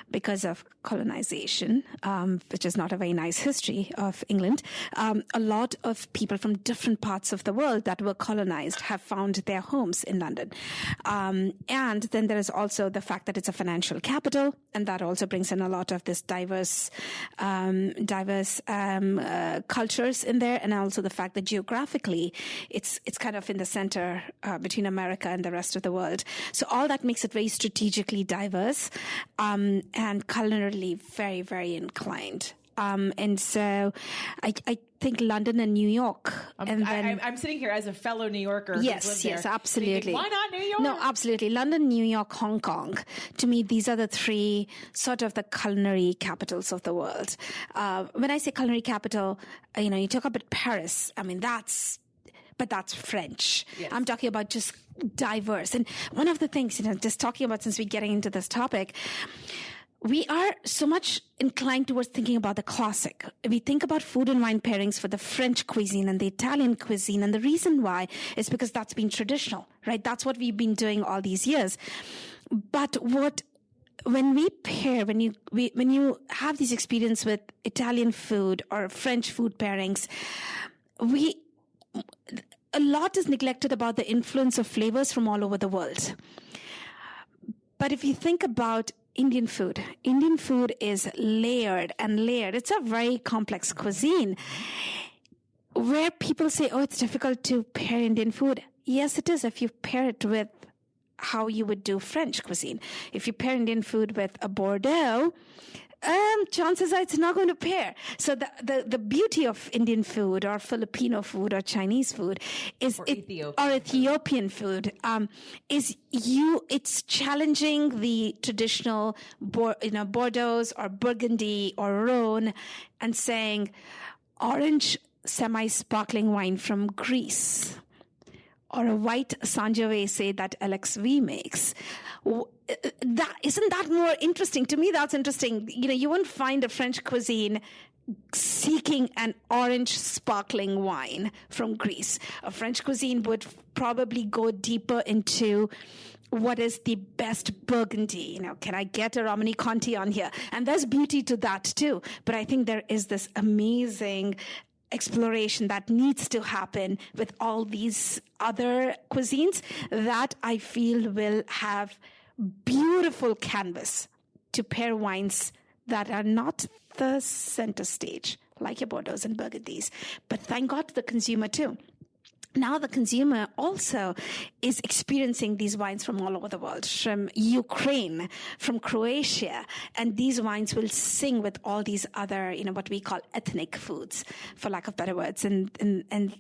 because of colonization, which is not a very nice history of England, a lot of people from different parts of the world that were colonized have found their homes in London. And then there is also the fact that it's a financial capital, and that also brings in a lot of this diverse cultures in there, and also the fact that geographically it's kind of in the center between America and the rest of the world. So all that makes it very strategically diverse and culinarily very, very inclined. And so I think London and New York.
I'm sitting here as a fellow New Yorker.
Yes, absolutely.
Thinking, why not New York?
No, absolutely. London, New York, Hong Kong. To me, these are the three sort of the culinary capitals of the world. When I say culinary capital, you talk about Paris. I mean, that's French.
Yes.
I'm talking about just diverse. And one of the things, just talking about, since we're getting into this topic, we are so much inclined towards thinking about the classic. We think about food and wine pairings for the French cuisine and the Italian cuisine. And the reason why is because that's been traditional, right? That's what we've been doing all these years. But when we pair, when you have this experience with Italian food or French food pairings, a lot is neglected about the influence of flavors from all over the world. But if you think about Indian food is layered and layered. It's a very complex cuisine where people say, oh, it's difficult to pair Indian food. Yes, it is if you pair it with how you would do French cuisine. If you pair Indian food with a Bordeaux, chances are it's not going to pair. So the beauty of Indian food or Filipino food or Chinese food is Ethiopian food it's challenging the traditional Bordeaux or Burgundy or Rhone and saying orange semi-sparkling wine from Greece or a white Sangiovese that LXV makes. Isn't that more interesting? To me, that's interesting. You won't find a French cuisine seeking an orange sparkling wine from Greece. A French cuisine would probably go deeper into what is the best Burgundy. Can I get a Romani Conti on here? And there's beauty to that too. But I think there is this amazing exploration that needs to happen with all these other cuisines that I feel will have beautiful canvas to pair wines that are not the center stage, like your Bordeaux and Burgundies. But thank God to the consumer too. Now the consumer also is experiencing these wines from all over the world, from Ukraine, from Croatia, and these wines will sing with all these other, what we call ethnic foods, for lack of better words. And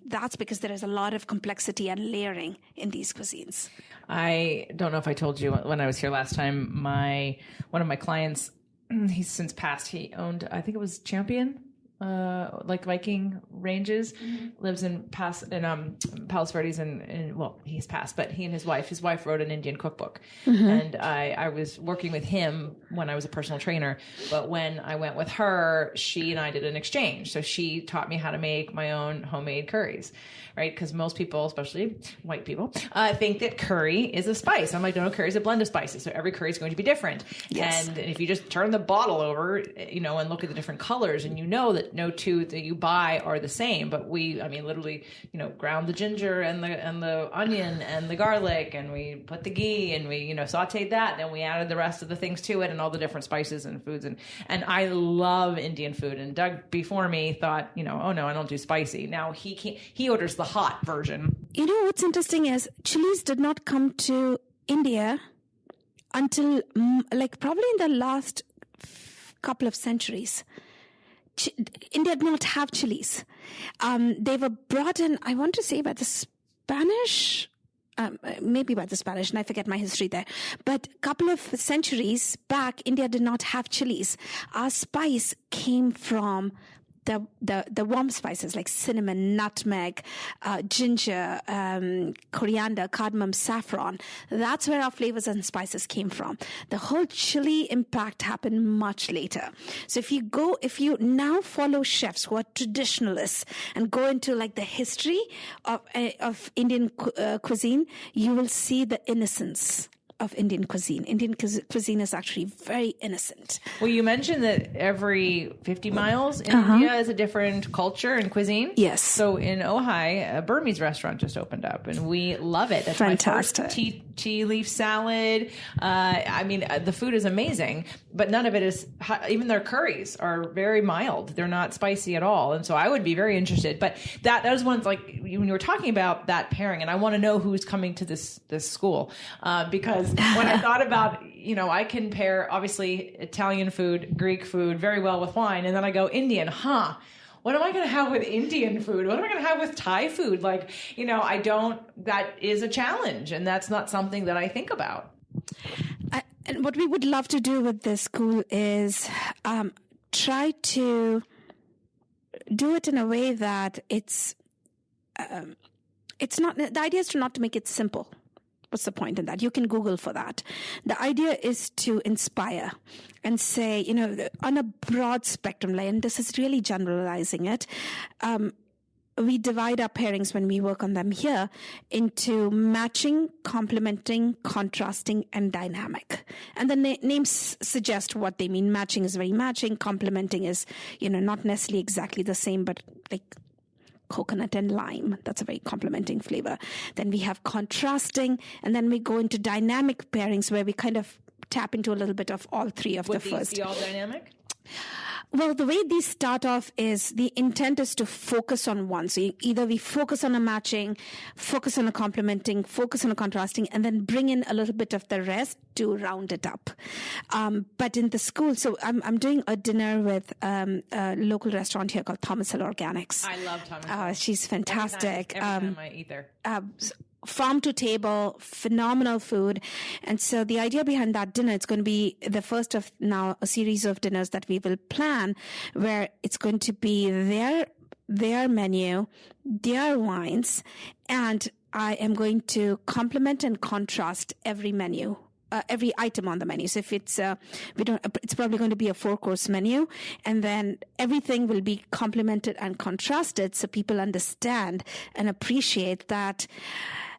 that's because there is a lot of complexity and layering in these cuisines.
I don't know if I told you when I was here last time, one of my clients, he's since passed, he owned, I think it was Champion, like Viking ranges, lives in Palos Verdes, and well, he's passed, but he and his wife wrote an Indian cookbook. And I was working with him when I was a personal trainer, but when I went with her, she and I did an exchange. So she taught me how to make my own homemade curries, right? Because most people, especially white people, think that curry is a spice. I'm like, no, curry is a blend of spices. So every curry is going to be different.
Yes.
And if you just turn the bottle over, and look at the different colors, and that no two that you buy are the same. But literally, ground the ginger and the onion and the garlic, and we put the ghee, and we, sauteed that. Then we added the rest of the things to it, and all the different spices and foods. And I love Indian food. And Doug before me thought, oh no, I don't do spicy. Now he orders the hot version.
What's interesting is chilies did not come to India until probably in the last couple of centuries. India did not have chilies. They were brought in, I want to say, by the Spanish, maybe by the Spanish, and I forget my history there. But a couple of centuries back, India did not have chilies. Our spice came from the warm spices like cinnamon, nutmeg, ginger, coriander, cardamom, saffron. That's where our flavors and spices came from. The whole chili impact happened much later. So if you now follow chefs who are traditionalists and go into the history of Indian cuisine, you will see the innocence of Indian cuisine. Indian cuisine is actually very innocent.
Well, you mentioned that every 50 miles in India is a different culture and cuisine.
Yes.
So in Ojai, a Burmese restaurant just opened up, and we love it. That's
fantastic.
My first tea leaf salad. The food is amazing, but none of it is, even their curries are very mild. They're not spicy at all. And so I would be very interested. But that was one, when you were talking about that pairing, and I want to know who's coming to this school, because when I thought about, I can pair obviously Italian food, Greek food very well with wine, and then I go Indian, what am I going to have with Indian food? What am I going to have with Thai food? That is a challenge, and that's not something that I think about.
And what we would love to do with this school is try to do it in a way that it's not, the idea is not to make it simple. What's the point in that? You can Google for that. The idea is to inspire and say, on a broad spectrum, and this is really generalizing it, we divide our pairings when we work on them here into matching, complementing, contrasting, and dynamic. And the names suggest what they mean. Matching is very matching. Complementing is, not necessarily exactly the same, but coconut and lime. That's a very complementing flavor. Then we have contrasting, and then we go into dynamic pairings where we kind of tap into a little bit of all three of the first. Would these be all
dynamic?
Well, the way these start off is the intent is to focus on one. So either we focus on a matching, focus on a complementing, focus on a contrasting, and then bring in a little bit of the rest to round it up. But in the school, so I'm doing a dinner with a local restaurant here called Thomas Hill Organics.
I love Thomas Hill.
She's fantastic.
Every time I eat there.
Farm to table, phenomenal food. And so the idea behind that dinner, it's going to be the first of now a series of dinners that we will plan, where it's going to be their menu, their wines, and I am going to complement and contrast every menu. Every item on the menu. So if it's it's probably going to be a 4-course menu, and then everything will be complemented and contrasted, so people understand and appreciate that.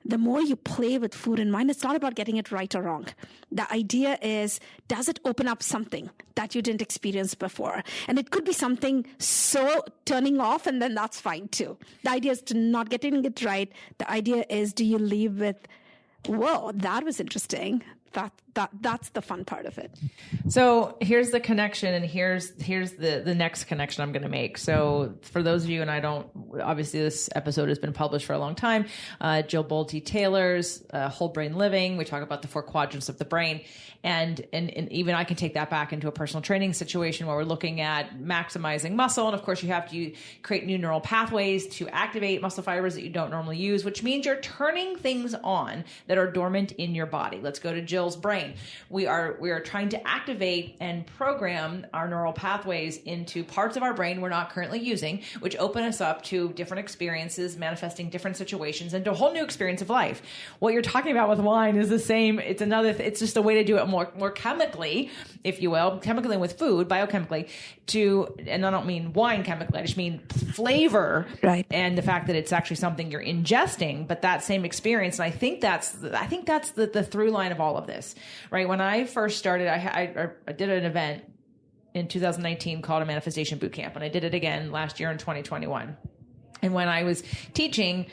The more you play with food and wine, it's not about getting it right or wrong. The idea is, does it open up something that you didn't experience before? And it could be something so turning off, and then that's fine too. The idea is to not getting it right. The idea is, do you leave with, whoa, that was interesting. That's the fun part of it.
So here's the connection, and here's the next connection I'm going to make. So for those of you, and I don't obviously this episode has been published for a long time. Jill Bolte Taylor's Whole Brain Living. We talk about the 4 quadrants of the brain. And even I can take that back into a personal training situation where we're looking at maximizing muscle. And of course, you have to create new neural pathways to activate muscle fibers that you don't normally use, which means you're turning things on that are dormant in your body. Let's go to Jill's brain. We are trying to activate and program our neural pathways into parts of our brain we're not currently using, which open us up to different experiences, manifesting different situations, and to a whole new experience of life. What you're talking about with wine is the same. It's just a way to do it more chemically, if you will, chemically with food, biochemically, and I don't mean wine chemically, I just mean flavor,
right?
And the fact that it's actually something you're ingesting, but that same experience. And I think that's the through line of all of this, right? When I first started, I did an event in 2019 called a manifestation boot camp, and I did it again last year in 2021. And when I was teaching,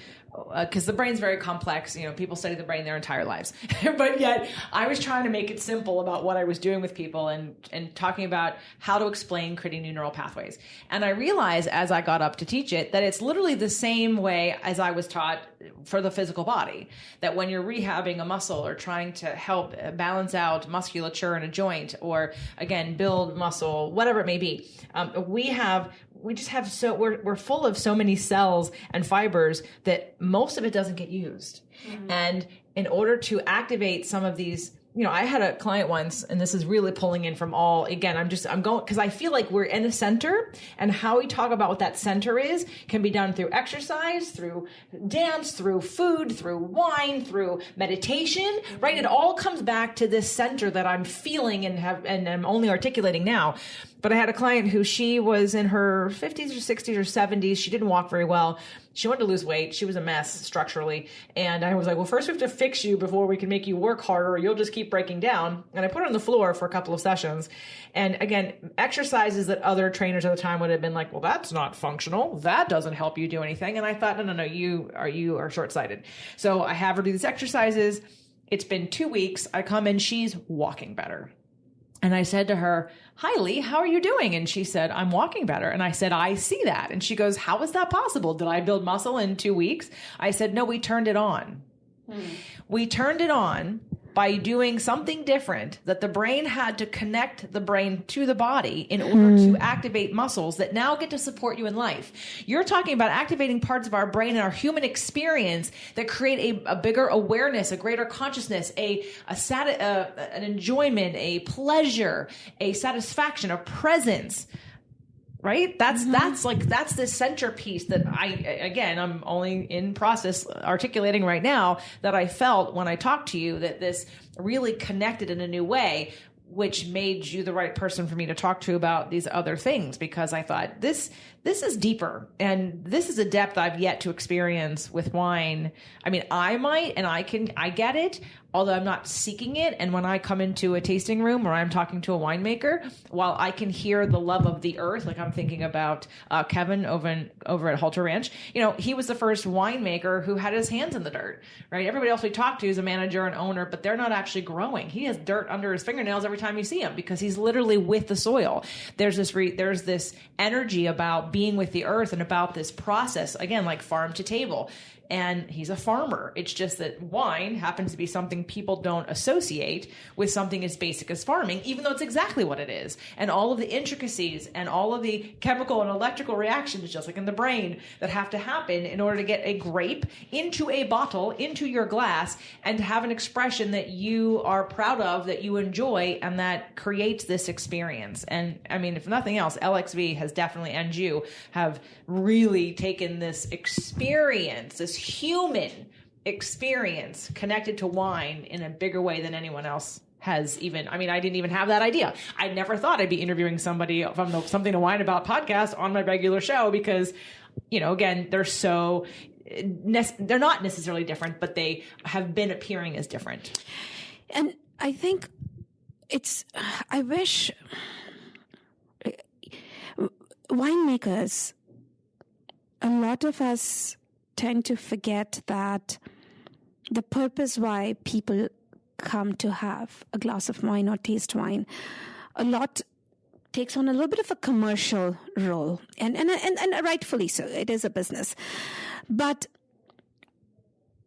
because the brain's very complex, people study the brain their entire lives, but yet I was trying to make it simple about what I was doing with people and talking about how to explain creating new neural pathways. And I realized as I got up to teach it that it's literally the same way as I was taught for the physical body, that when you're rehabbing a muscle or trying to help balance out musculature in a joint, or again, build muscle, whatever it may be, we're full of so many cells and fibers that most of it doesn't get used. Mm-hmm. And in order to activate some of these, I had a client once, and this is really pulling in from all, again, I'm going, because I feel like we're in a center, and how we talk about what that center is can be done through exercise, through dance, through food, through wine, through meditation, right? It all comes back to this center that I'm feeling and I'm only articulating now. But I had a client who she was in her 50s or 60s or 70s. She didn't walk very well. She wanted to lose weight. She was a mess structurally. And I was like, well, first we have to fix you before we can make you work harder, or you'll just keep breaking down. And I put her on the floor for a couple of sessions. And again, exercises that other trainers at the time would have been like, well, that's not functional. That doesn't help you do anything. And I thought, no, you are short-sighted. So I have her do these exercises. It's been 2 weeks. I come in, she's walking better. And I said to her, hi, Lee, how are you doing? And she said, I'm walking better. And I said, I see that. And she goes, how is that possible? Did I build muscle in 2 weeks? I said, no, we turned it on. We turned it on by doing something different, that the brain had to connect the brain to the body in order to activate muscles that now get to support you in life. You're talking about activating parts of our brain and our human experience that create a bigger awareness, a greater consciousness, an enjoyment, a pleasure, a satisfaction, a presence. Right? That's the centerpiece that I'm only in process articulating right now, that I felt when I talked to you, that this really connected in a new way, which made you the right person for me to talk to about these other things, because I thought this is deeper, and this is a depth I've yet to experience with wine. I mean, I might, and I get it, although I'm not seeking it. And when I come into a tasting room or I'm talking to a winemaker, while I can hear the love of the earth, like I'm thinking about Kevin over at Halter Ranch, he was the first winemaker who had his hands in the dirt, right? Everybody else we talk to is a manager and owner, but they're not actually growing. He has dirt under his fingernails every time you see him, because he's literally with the soil. There's this energy about being with the earth and about this process, again, like farm to table. And he's a farmer. It's just that wine happens to be something people don't associate with something as basic as farming, even though it's exactly what it is. And all of the intricacies and all of the chemical and electrical reactions, just like in the brain, that have to happen in order to get a grape into a bottle, into your glass, and to have an expression that you are proud of, that you enjoy, and that creates this experience. And I mean, if nothing else, LXV has definitely, and you have really taken this experience, this human experience connected to wine in a bigger way than anyone else has even. I mean, I didn't even have that idea. I never thought I'd be interviewing somebody from the Something to Wine About podcast on my regular show, because, again, they're not necessarily different, but they have been appearing as different.
And I think I wish winemakers, a lot of us tend to forget that the purpose why people come to have a glass of wine or taste wine, a lot takes on a little bit of a commercial role, and rightfully so. It is a business. But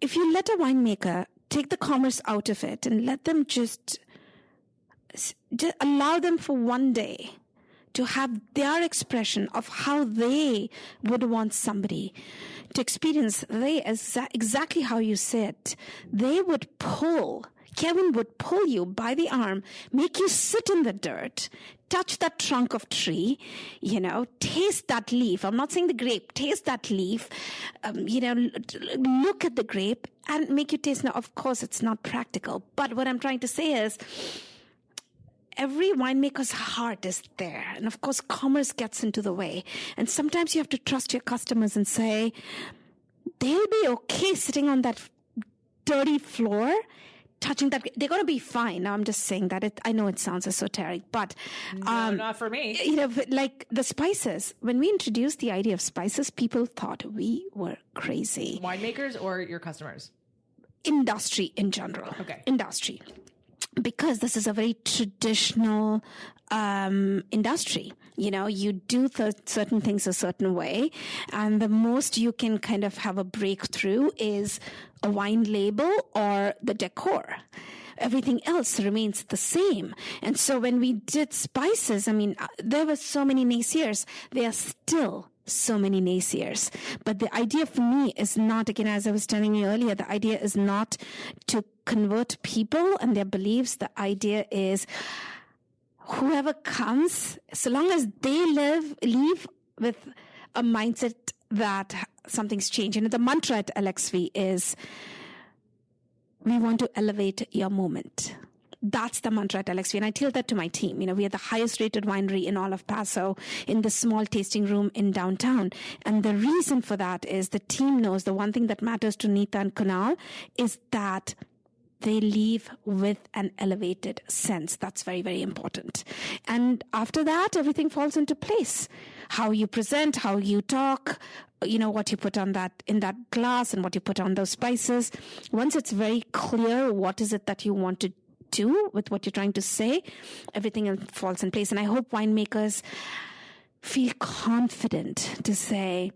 if you let a winemaker take the commerce out of it and let them just allow them for one day to have their expression of how they would want somebody to experience, exactly how you said, Kevin would pull you by the arm, make you sit in the dirt, touch that trunk of tree, taste that leaf. I'm not saying the grape, taste that leaf, look at the grape and make you taste. Now, of course, it's not practical, but what I'm trying to say is every winemaker's heart is there. And of course, commerce gets into the way. And sometimes you have to trust your customers and say, they'll be okay sitting on that dirty floor, touching that. They're going to be fine. Now, I'm just saying that. I know it sounds esoteric, but
no, not for me.
Like the spices. When we introduced the idea of spices, people thought we were crazy.
Winemakers or your customers?
Industry in general.
Okay.
Industry. Because this is a very traditional industry. You do certain things a certain way, and the most you can kind of have a breakthrough is a wine label or the decor. Everything else remains the same. And so when we did spices, there were so many naysayers. There are still so many naysayers. But the idea for me is not, again, as I was telling you earlier, the idea is not to convert people and their beliefs. The idea is whoever comes, so long as they leave with a mindset that something's changed. The mantra at LXV is, we want to elevate your moment. That's the mantra at LXV. And I tell that to my team. We are the highest rated winery in all of Paso in the small tasting room in downtown. And the reason for that is the team knows the one thing that matters to Neeta and Kunal is that they leave with an elevated sense. That's very, very important. And after that, everything falls into place. How you present, how you talk, what you put on in that glass and what you put on those spices. Once it's very clear what is it that you want to do with what you're trying to say, everything falls in place. And I hope winemakers feel confident to say,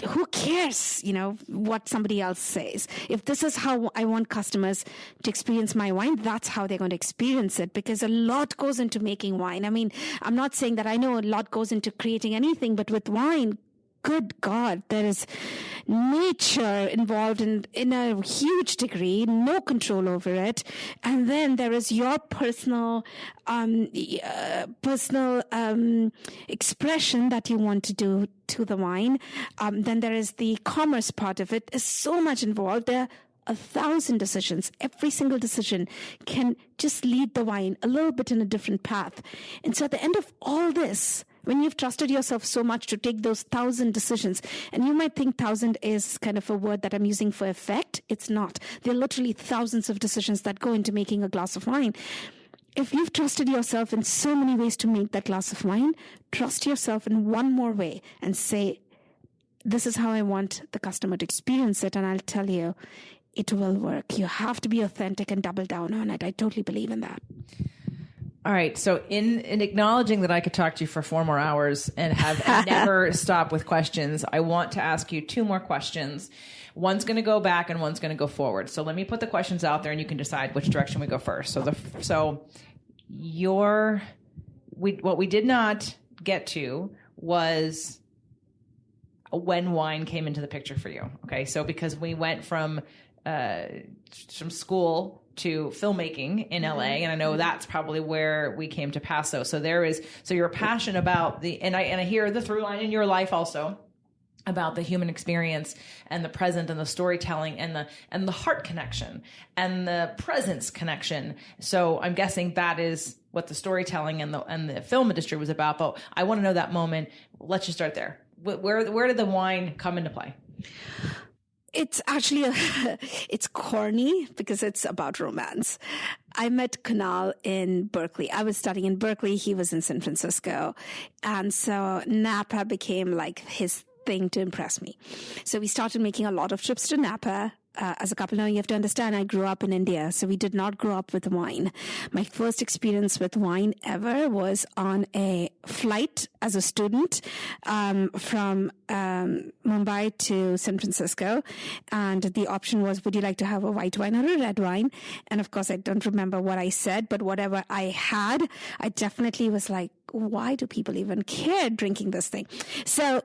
who cares, what somebody else says? If this is how I want customers to experience my wine, that's how they're going to experience it, because a lot goes into making wine. I'm not saying that I know a lot goes into creating anything, but with wine, good God, there is nature involved in a huge degree, no control over it. And then there is your personal expression that you want to do to the wine. Then there is the commerce part of it. There's so much involved. There are 1,000 decisions. Every single decision can just lead the wine a little bit in a different path. And so at the end of all this, when you've trusted yourself so much to take those 1,000 decisions, and you might think 1,000 is kind of a word that I'm using for effect. It's not. There are literally thousands of decisions that go into making a glass of wine. If you've trusted yourself in so many ways to make that glass of wine, trust yourself in one more way and say, this is how I want the customer to experience it. And I'll tell you, it will work. You have to be authentic and double down on it. I totally believe in that.
All right. So in acknowledging that I could talk to you for 4 more hours and have never stop with questions, I want to ask you 2 more questions. One's going to go back and one's going to go forward. So let me put the questions out there and you can decide which direction we go first. What we did not get to was when wine came into the picture for you. Okay. So because we went from school to filmmaking in LA. And I know that's probably where we came to Paso. So you're passionate about and I hear the through line in your life also about the human experience and the present and the storytelling and the heart connection and the presence connection. So I'm guessing that is what the storytelling and the film industry was about. But I want to know that moment. Let's just start there. Where did the wine come into play?
It's actually, it's corny because it's about romance. I met Kunal in Berkeley. I was studying in Berkeley. He was in San Francisco. And so Napa became like his thing to impress me. So we started making a lot of trips to Napa. as a couple now, you have to understand, I grew up in India, so we did not grow up with wine. My first experience with wine ever was on a flight as a student from Mumbai to San Francisco. And the option was, would you like to have a white wine or a red wine? And of course, I don't remember what I said, but whatever I had, I definitely was like, why do people even care drinking this thing? So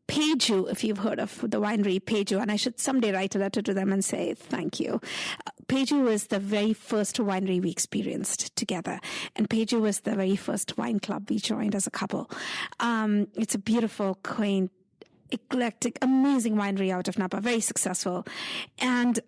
Peju, if you've heard of the winery Peju, and I should someday write a letter to them and say thank you. Peju was the very first winery we experienced together, and Peju was the very first wine club we joined as a couple. It's a beautiful, quaint, eclectic, amazing winery out of Napa, very successful. And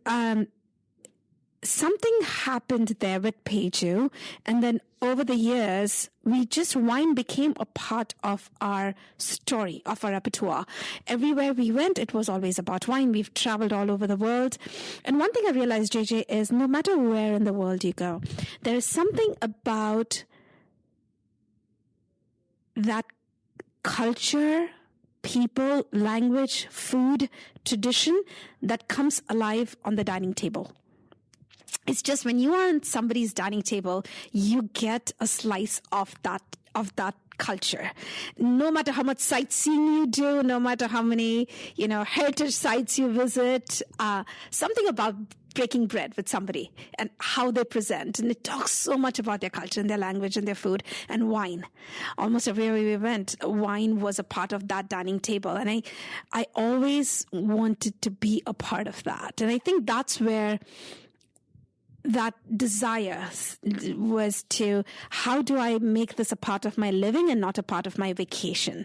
something happened there with Peju, and then over the years, wine became a part of our story, of our repertoire. Everywhere we went, it was always about wine. We've traveled all over the world. And one thing I realized, JJ, is no matter where in the world you go, there is something about that culture, people, language, food, tradition that comes alive on the dining table. It's just when you are on somebody's dining table, you get a slice of that culture. No matter how much sightseeing you do, no matter how many, heritage sites you visit, something about breaking bread with somebody and how they present. And it talks so much about their culture and their language and their food and wine. Almost everywhere we went, wine was a part of that dining table. And I always wanted to be a part of that. And I think that's where that desire was to, how do I make this a part of my living and not a part of my vacation?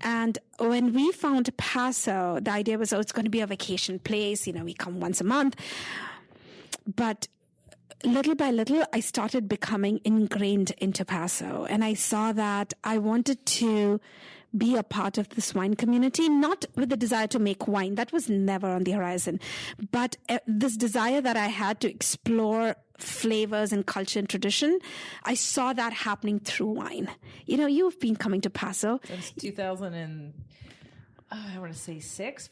And when we found Paso, the idea was, it's going to be a vacation place. We come once a month. But little by little, I started becoming ingrained into Paso. And I saw that I wanted to be a part of this wine community, not with the desire to make wine. That was never on the horizon. But this desire that I had to explore flavors and culture and tradition, I saw that happening through wine. You've been coming to Paso
since 2000 and I want to say 6.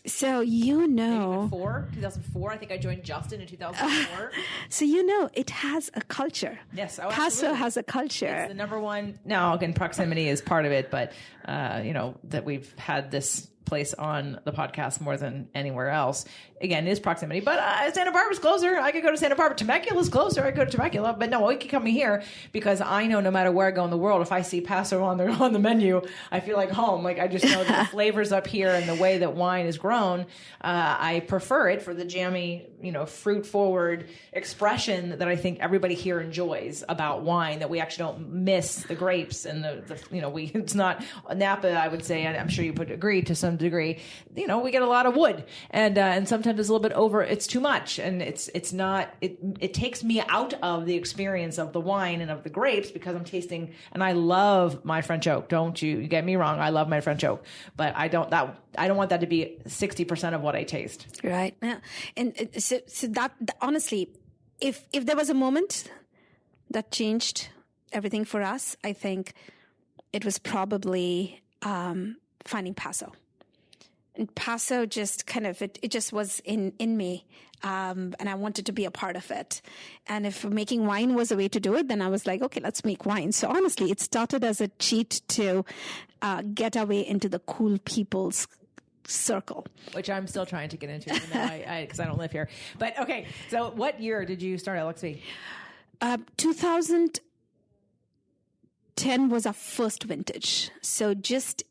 So
maybe even 2004. I think I joined Justin in 2004.
So it has a culture.
Yes,
Paso
absolutely.
has a culture.
It's the number one. Now, again, proximity is part of it, but that we've had this place on the podcast more than anywhere else. Again, it is proximity, but Santa Barbara's closer. I could go to Santa Barbara. Temecula's closer. I could go to Temecula, but no, I keep coming here because I know no matter where I go in the world, if I see Paso on the menu, I feel like home. Like I just know that the flavors up here and the way that wine is grown, I prefer it for the jammy, fruit forward expression that I think everybody here enjoys about wine. That we actually don't miss the grapes and it's not Napa. I would say, and I'm sure you would agree to some degree. We get a lot of wood and sometimes it's a little bit over. It's too much, and it's not. It takes me out of the experience of the wine and of the grapes because I'm tasting. And I love my French oak. Don't you get me wrong? I love my French oak, but I don't want that to be 60% of what I taste.
Right. Yeah. And so that honestly, if there was a moment that changed everything for us, I think it was probably finding Paso. And Paso just kind of, it just was in me. And I wanted to be a part of it. And if making wine was a way to do it, then I was like, okay, let's make wine. So honestly, it started as a cheat to get our way into the cool people's circle.
Which I'm still trying to get into because I don't live here. But okay, so what year did you start LXV?
2010 was our first vintage. So just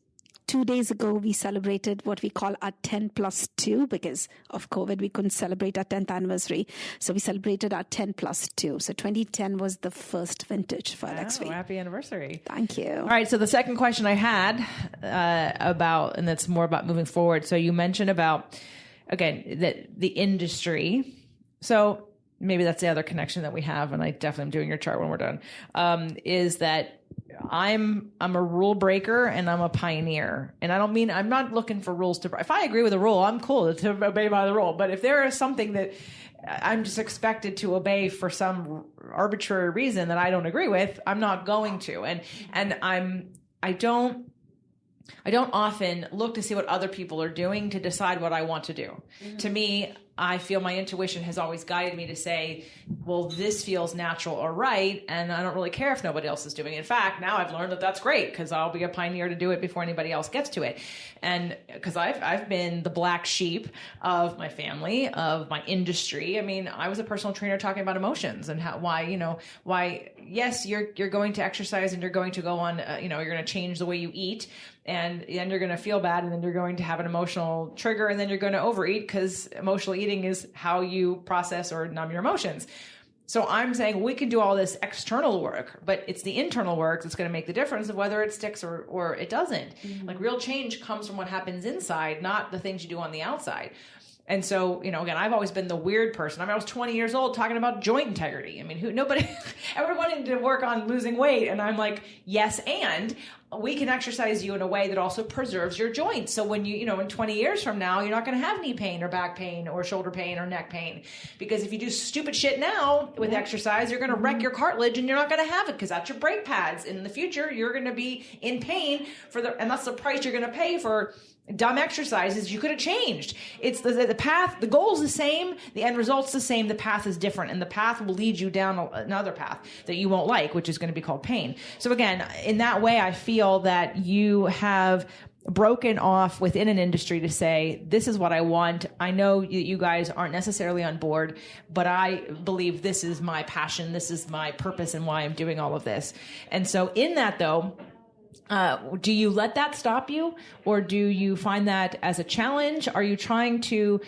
2 days ago, we celebrated what we call our 10+2 because of COVID. We couldn't celebrate our 10th anniversary. So we celebrated our 10+2. So 2010 was the first vintage for LXV.
Happy anniversary.
Thank you.
All right. So the second question I had and that's more about moving forward. So you mentioned about, again, the industry. So maybe that's the other connection that we have, and I definitely am doing your chart when we're done, is that I'm a rule breaker and I'm a pioneer. And I don't mean, I'm not looking for rules if I agree with a rule, I'm cool to obey by the rule. But if there is something that I'm just expected to obey for some arbitrary reason that I don't agree with, I'm not going to. And I don't often look to see what other people are doing to decide what I want to do. To me, I feel my intuition has always guided me to say, well, this feels natural or right, and I don't really care if nobody else is doing it. In fact, now I've learned that that's great because I'll be a pioneer to do it before anybody else gets to it. And because I've been the black sheep of my family, of my industry. I mean, I was a personal trainer talking about emotions and why, yes, you're going to exercise and you're going to go on, you're going to change the way you eat. And then you're going to feel bad, and then you're going to have an emotional trigger, and then you're going to overeat because emotional eating is how you process or numb your emotions. So I'm saying we can do all this external work, but it's the internal work that's going to make the difference of whether it sticks or it doesn't. Mm-hmm. Like real change comes from what happens inside, not the things you do on the outside. And so, again, I've always been the weird person. I mean, I was 20 years old talking about joint integrity. I mean, everyone wanted to work on losing weight. And I'm like, yes, and we can exercise you in a way that also preserves your joints. So when in 20 years from now, you're not going to have knee pain or back pain or shoulder pain or neck pain. Because if you do stupid shit now with exercise, you're going to wreck your cartilage and you're not going to have it because that's your brake pads. In the future, you're going to be in pain and that's the price you're going to pay for dumb exercises you could have changed. It's the path, the goal's the same, the end result's the same, the path is different, and the path will lead you down another path that you won't like, which is going to be called pain. So again, in that way, I feel that you have broken off within an industry to say, this is what I want. I know you guys aren't necessarily on board, but I believe this is my passion, this is my purpose and why I'm doing all of this. And so in that though, do you let that stop you, or do you find that as a challenge? Are you trying to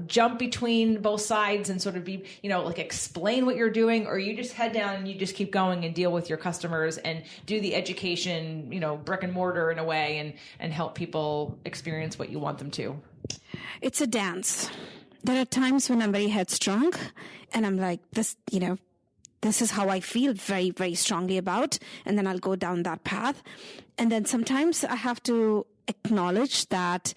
jump between both sides and sort of be, explain what you're doing, or you just head down and you just keep going and deal with your customers and do the education, brick and mortar in a way and help people experience what you want them to?
It's a dance. There are times when I'm very headstrong and I'm like, this is how I feel very, very strongly about, and then I'll go down that path. And then sometimes I have to acknowledge that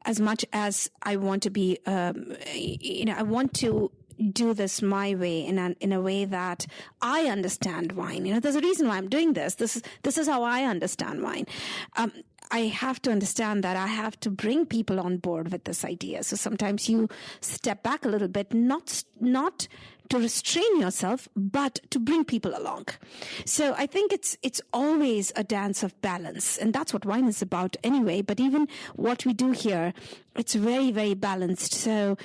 as much as I want to be, I want to do this my way in a way that I understand wine. There's a reason why I'm doing this. This is how I understand wine. I have to understand that I have to bring people on board with this idea. So sometimes you step back a little bit, not to restrain yourself, but to bring people along. So I think it's always a dance of balance, and that's what wine is about anyway. But even what we do here, it's very, very balanced. So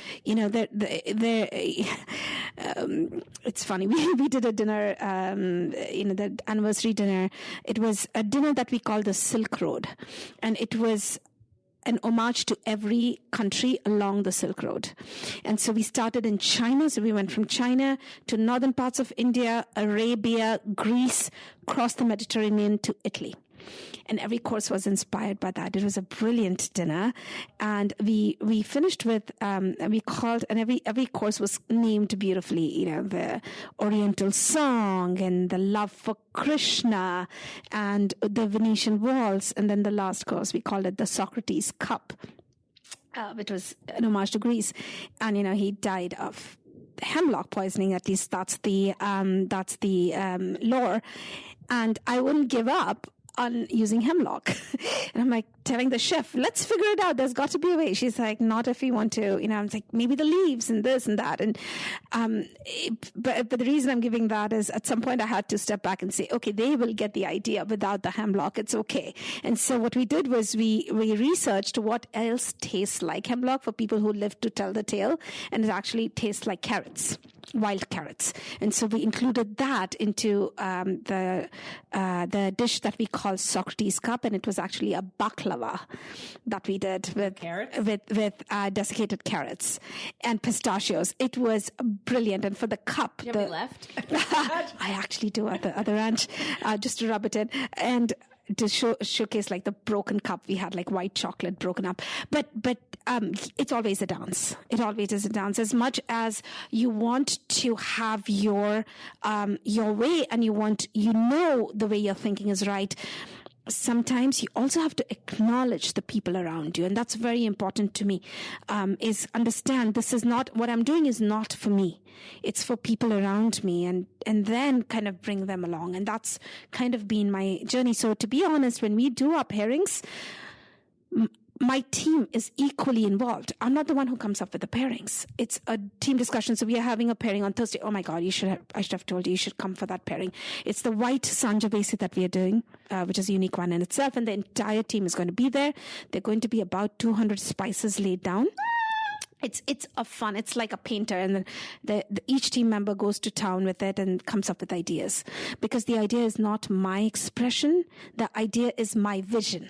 it's funny. We did a dinner, the anniversary dinner. It was a dinner that we called the Silk Road, and it was an homage to every country along the Silk Road. And so we started in China. So we went from China to northern parts of India, Arabia, Greece, across the Mediterranean to Italy. And every course was inspired by that. It was a brilliant dinner. And we finished with, we called, and every course was named beautifully, the Oriental Song and the Love for Krishna and the Venetian Waltz. And then the last course, we called it the Socrates Cup, which was an homage to Greece. And, he died of hemlock poisoning. At least that's the lore. And I wouldn't give up on using hemlock. And I'm like telling the chef, let's figure it out. There's got to be a way. She's like, not if we want to, I'm like, maybe the leaves and this and that. And, but the reason I'm giving that is at some point I had to step back and say, okay, they will get the idea without the hemlock. It's okay. And so what we did was we researched what else tastes like hemlock for people who live to tell the tale. And it actually tastes like carrots. Wild carrots. And so we included that into the dish that we call Socrates Cup, and it was actually a baklava that we did with
carrots?
with desiccated carrots and pistachios. It was brilliant. And for the cup,
you have any left?
I actually do at the other end, just to rub it in. And to showcase like the broken cup, we had like white chocolate broken up, but it's always a dance. It always is a dance. As much as you want to have your way, and the way you're thinking is right, sometimes you also have to acknowledge the people around you. And that's very important to me, is understand this is not, what I'm doing is not for me. It's for people around me, and then kind of bring them along. And that's kind of been my journey. So to be honest, when we do our pairings, my team is equally involved. I'm not the one who comes up with the pairings. It's a team discussion. So we are having a pairing on Thursday. Oh my God, I should have told you should come for that pairing. It's the white Sangiovese that we are doing, which is a unique one in itself. And the entire team is going to be there. They're going to be about 200 spices laid down. It's a fun. It's like a painter, and each team member goes to town with it and comes up with ideas. Because the idea is not my expression. The idea is my vision.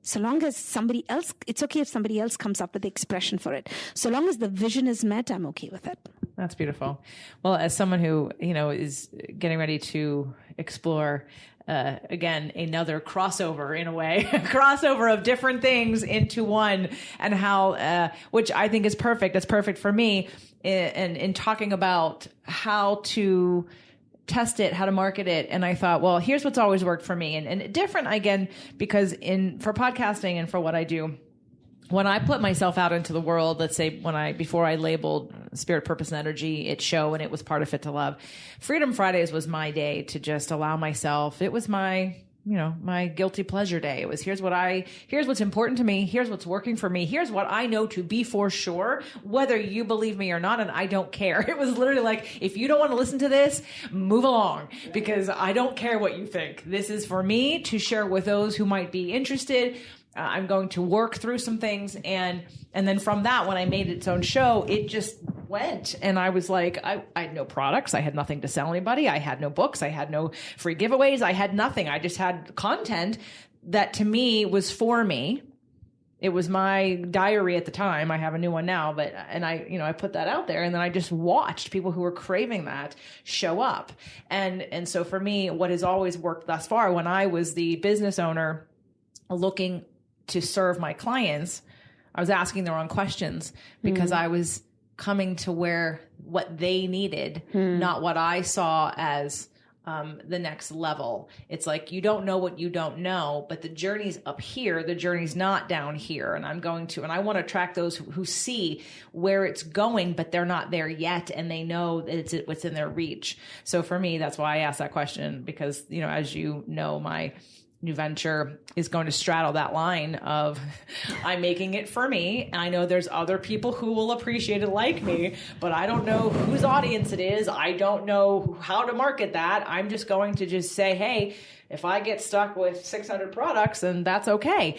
So long as somebody else, it's okay if somebody else comes up with the expression for it. So long as the vision is met, I'm okay with it.
That's beautiful. Well, as someone who, is getting ready to explore, again, another crossover in a way, a crossover of different things into one, and how, which I think is perfect. That's perfect for me in talking about how to test it, how to market it. And I thought, well, here's what's always worked for me, and different again, because for podcasting and for what I do, when I put myself out into the world, let's say before I labeled Spirit, Purpose, and Energy, its show, and it was part of Fit to Love, Freedom Fridays was my day to just allow myself. It was my guilty pleasure day. It was, here's what's important to me. Here's what's working for me. Here's what I know to be for sure, whether you believe me or not. And I don't care. It was literally like, if you don't want to listen to this, move along, because I don't care what you think. This is for me to share with those who might be interested. I'm going to work through some things. And then from that, when I made its own show, it just went. And I was like, I had no products. I had nothing to sell anybody. I had no books. I had no free giveaways. I had nothing. I just had content that to me was for me. It was my diary at the time. I have a new one now, I put that out there, and then I just watched people who were craving that show up. And so for me, what has always worked thus far, when I was the business owner looking to serve my clients, I was asking the wrong questions, because I was coming to what they needed, not what I saw as the next level. It's like, you don't know what you don't know, but the journey's up here. The journey's not down here. And I want to attract those who see where it's going, but they're not there yet. And they know that it's within their reach. So for me, that's why I asked that question, because, as you know, my new venture is going to straddle that line of, I'm making it for me. And I know there's other people who will appreciate it like me, but I don't know whose audience it is. I don't know how to market that. I'm just going to just say, hey, if I get stuck with 600 products, then that's okay.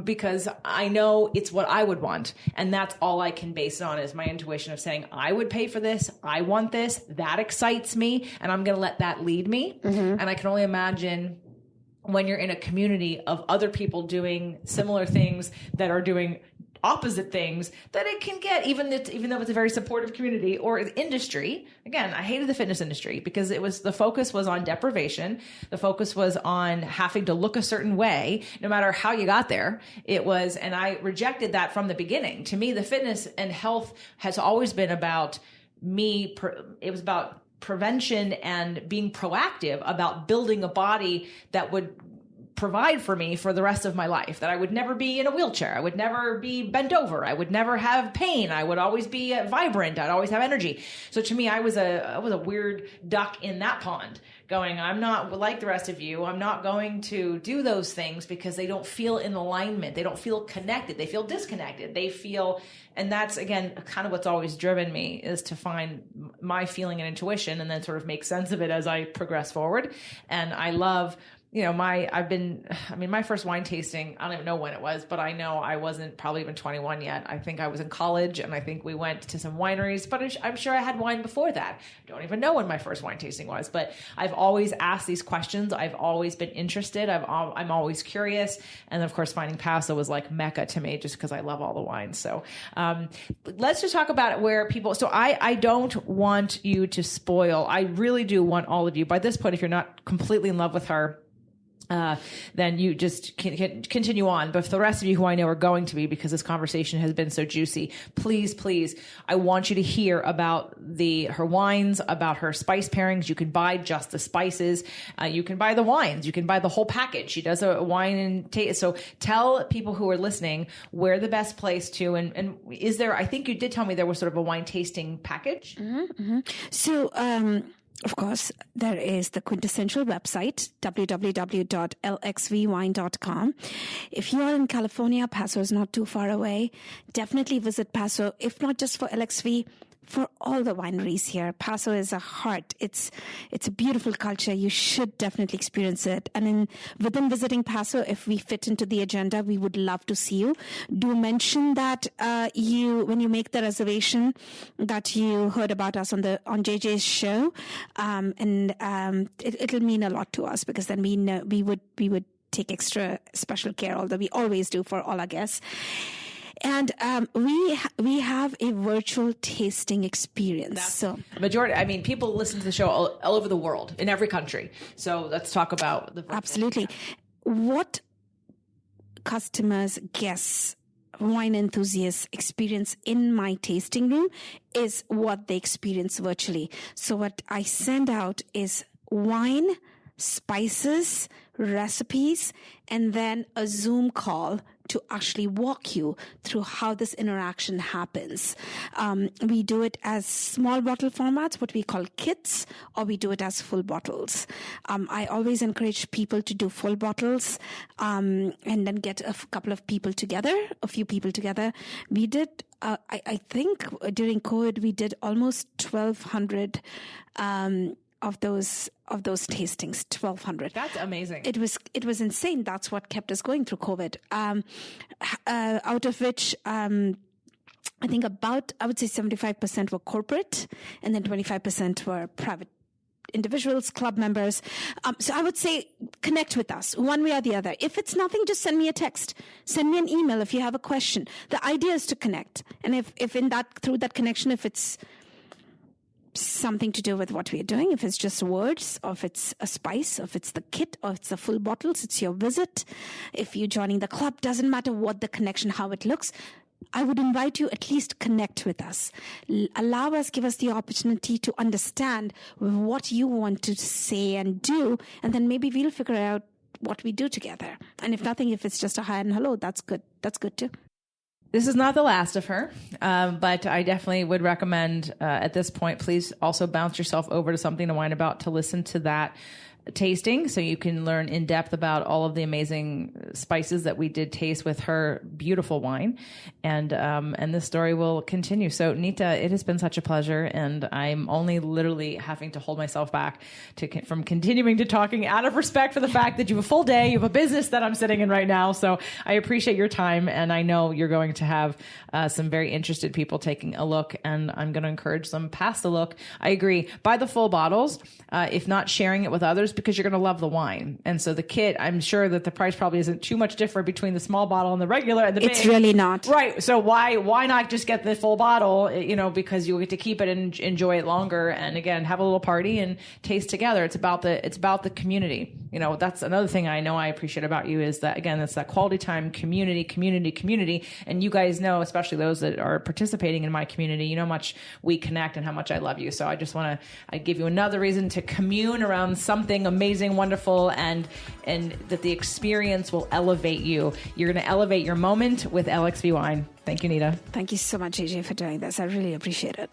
Because I know it's what I would want. And that's all I can base it on, is my intuition of saying, I would pay for this. I want this. That excites me. And I'm going to let that lead me. And I can only imagine when you're in a community of other people doing similar things that are doing opposite things, that it can get, even though it's a very supportive community or industry. Again, I hated the fitness industry because the focus was on deprivation. The focus was on having to look a certain way, no matter how you got there. And I rejected that from the beginning. To me, the fitness and health has always been about me. It was about prevention and being proactive about building a body that would provide for me for the rest of my life, that I would never be in a wheelchair. I would never be bent over. I would never have pain. I would always be vibrant. I'd always have energy. So to me, I was a weird duck in that pond, going, I'm not like the rest of you. I'm not going to do those things because they don't feel in alignment. They don't feel connected. They feel disconnected. And that's, again, kind of what's always driven me, is to find my feeling and intuition and then sort of make sense of it as I progress forward. And I love, my first wine tasting, I don't even know when it was, but I know I wasn't probably even 21 yet. I think I was in college, and I think we went to some wineries, but I'm sure I had wine before that. I don't even know when my first wine tasting was, but I've always asked these questions. I've always been interested. I'm always curious. And of course, finding Paso was like Mecca to me, just because I love all the wines. So let's just talk about where people, so I don't want you to spoil. I really do want all of you. By this point, if you're not completely in love with her, then you just can continue on. But for the rest of you who I know are going to be, because this conversation has been so juicy, please, I want you to hear about her wines, about her spice pairings. You can buy just the spices. You can buy the wines. You can buy the whole package. She does a wine and taste. So tell people who are listening where the best place to, and is there, I think you did tell me there was sort of a wine tasting package.
So, of course, there is the quintessential website, www.lxvwine.com. If you are in California, Paso is not too far away. Definitely visit Paso, if not just for LXV, for all the wineries here. Paso is a heart. It's a beautiful culture. You should definitely experience it. And within visiting Paso, if we fit into the agenda, we would love to see you. Do mention that when you make the reservation, that you heard about us on JJ's show, it'll mean a lot to us, because then we know we would take extra special care, although we always do for all our guests. And we have a virtual tasting experience.
Majority, I mean, people listen to the show all over the world, in every country. So let's talk about the virtual.
Absolutely. What customers, guests, wine enthusiasts experience in my tasting room is what they experience virtually. So what I send out is wine, spices, recipes, and then a Zoom call to actually walk you through how this interaction happens. We do it as small bottle formats, what we call kits, or we do it as full bottles. I always encourage people to do full bottles, and then get a few people together. We did, I think during COVID, we did almost 1,200 of those tastings. 1,200.
That's amazing.
It was insane. That's what kept us going through COVID. Out of which, I think I would say 75% were corporate, and then 25% were private individuals, club members. So I would say connect with us one way or the other. If it's nothing, just send me a text, send me an email if you have a question. The idea is to connect. And if through that connection, if it's something to do with what we're doing, if it's just words, or if it's a spice, or if it's the kit, or if it's the full bottles, it's your visit. If you're joining the club, doesn't matter what the connection, how it looks. I would invite you at least connect with us. Give us the opportunity to understand what you want to say and do, and then maybe we'll figure out what we do together. And if nothing, if it's just a hi and hello, that's good. That's good too.
This is not the last of her, but I definitely would recommend at this point, please also bounce yourself over to Something to Wine About to listen to that tasting, so you can learn in depth about all of the amazing spices that we did taste with her beautiful wine, and this story will continue. So Neeta, it has been such a pleasure, and I'm only literally having to hold myself back from continuing to talking out of respect for the fact that you have a full day, you have a business that I'm sitting in right now. So I appreciate your time, and I know you're going to have some very interested people taking a look, and I'm going to encourage them past the look. I agree. Buy the full bottles, if not sharing it with others, because you're going to love the wine. And so the kit, I'm sure that the price probably isn't too much different between the small bottle and the regular and the big.
It's really not.
Right. So why not just get the full bottle, because you get to keep it and enjoy it longer. And again, have a little party and taste together. It's about the community. That's another thing I know I appreciate about you, is that, again, it's that quality time, community. And you guys know, especially those that are participating in my community, you know how much we connect and how much I love you. So I just want to give you another reason to commune around something amazing, wonderful, and that the experience will elevate you. You're going to elevate your moment with LXV Wine. Thank you, Neeta.
Thank you so much, AJ, for doing this. I really appreciate it.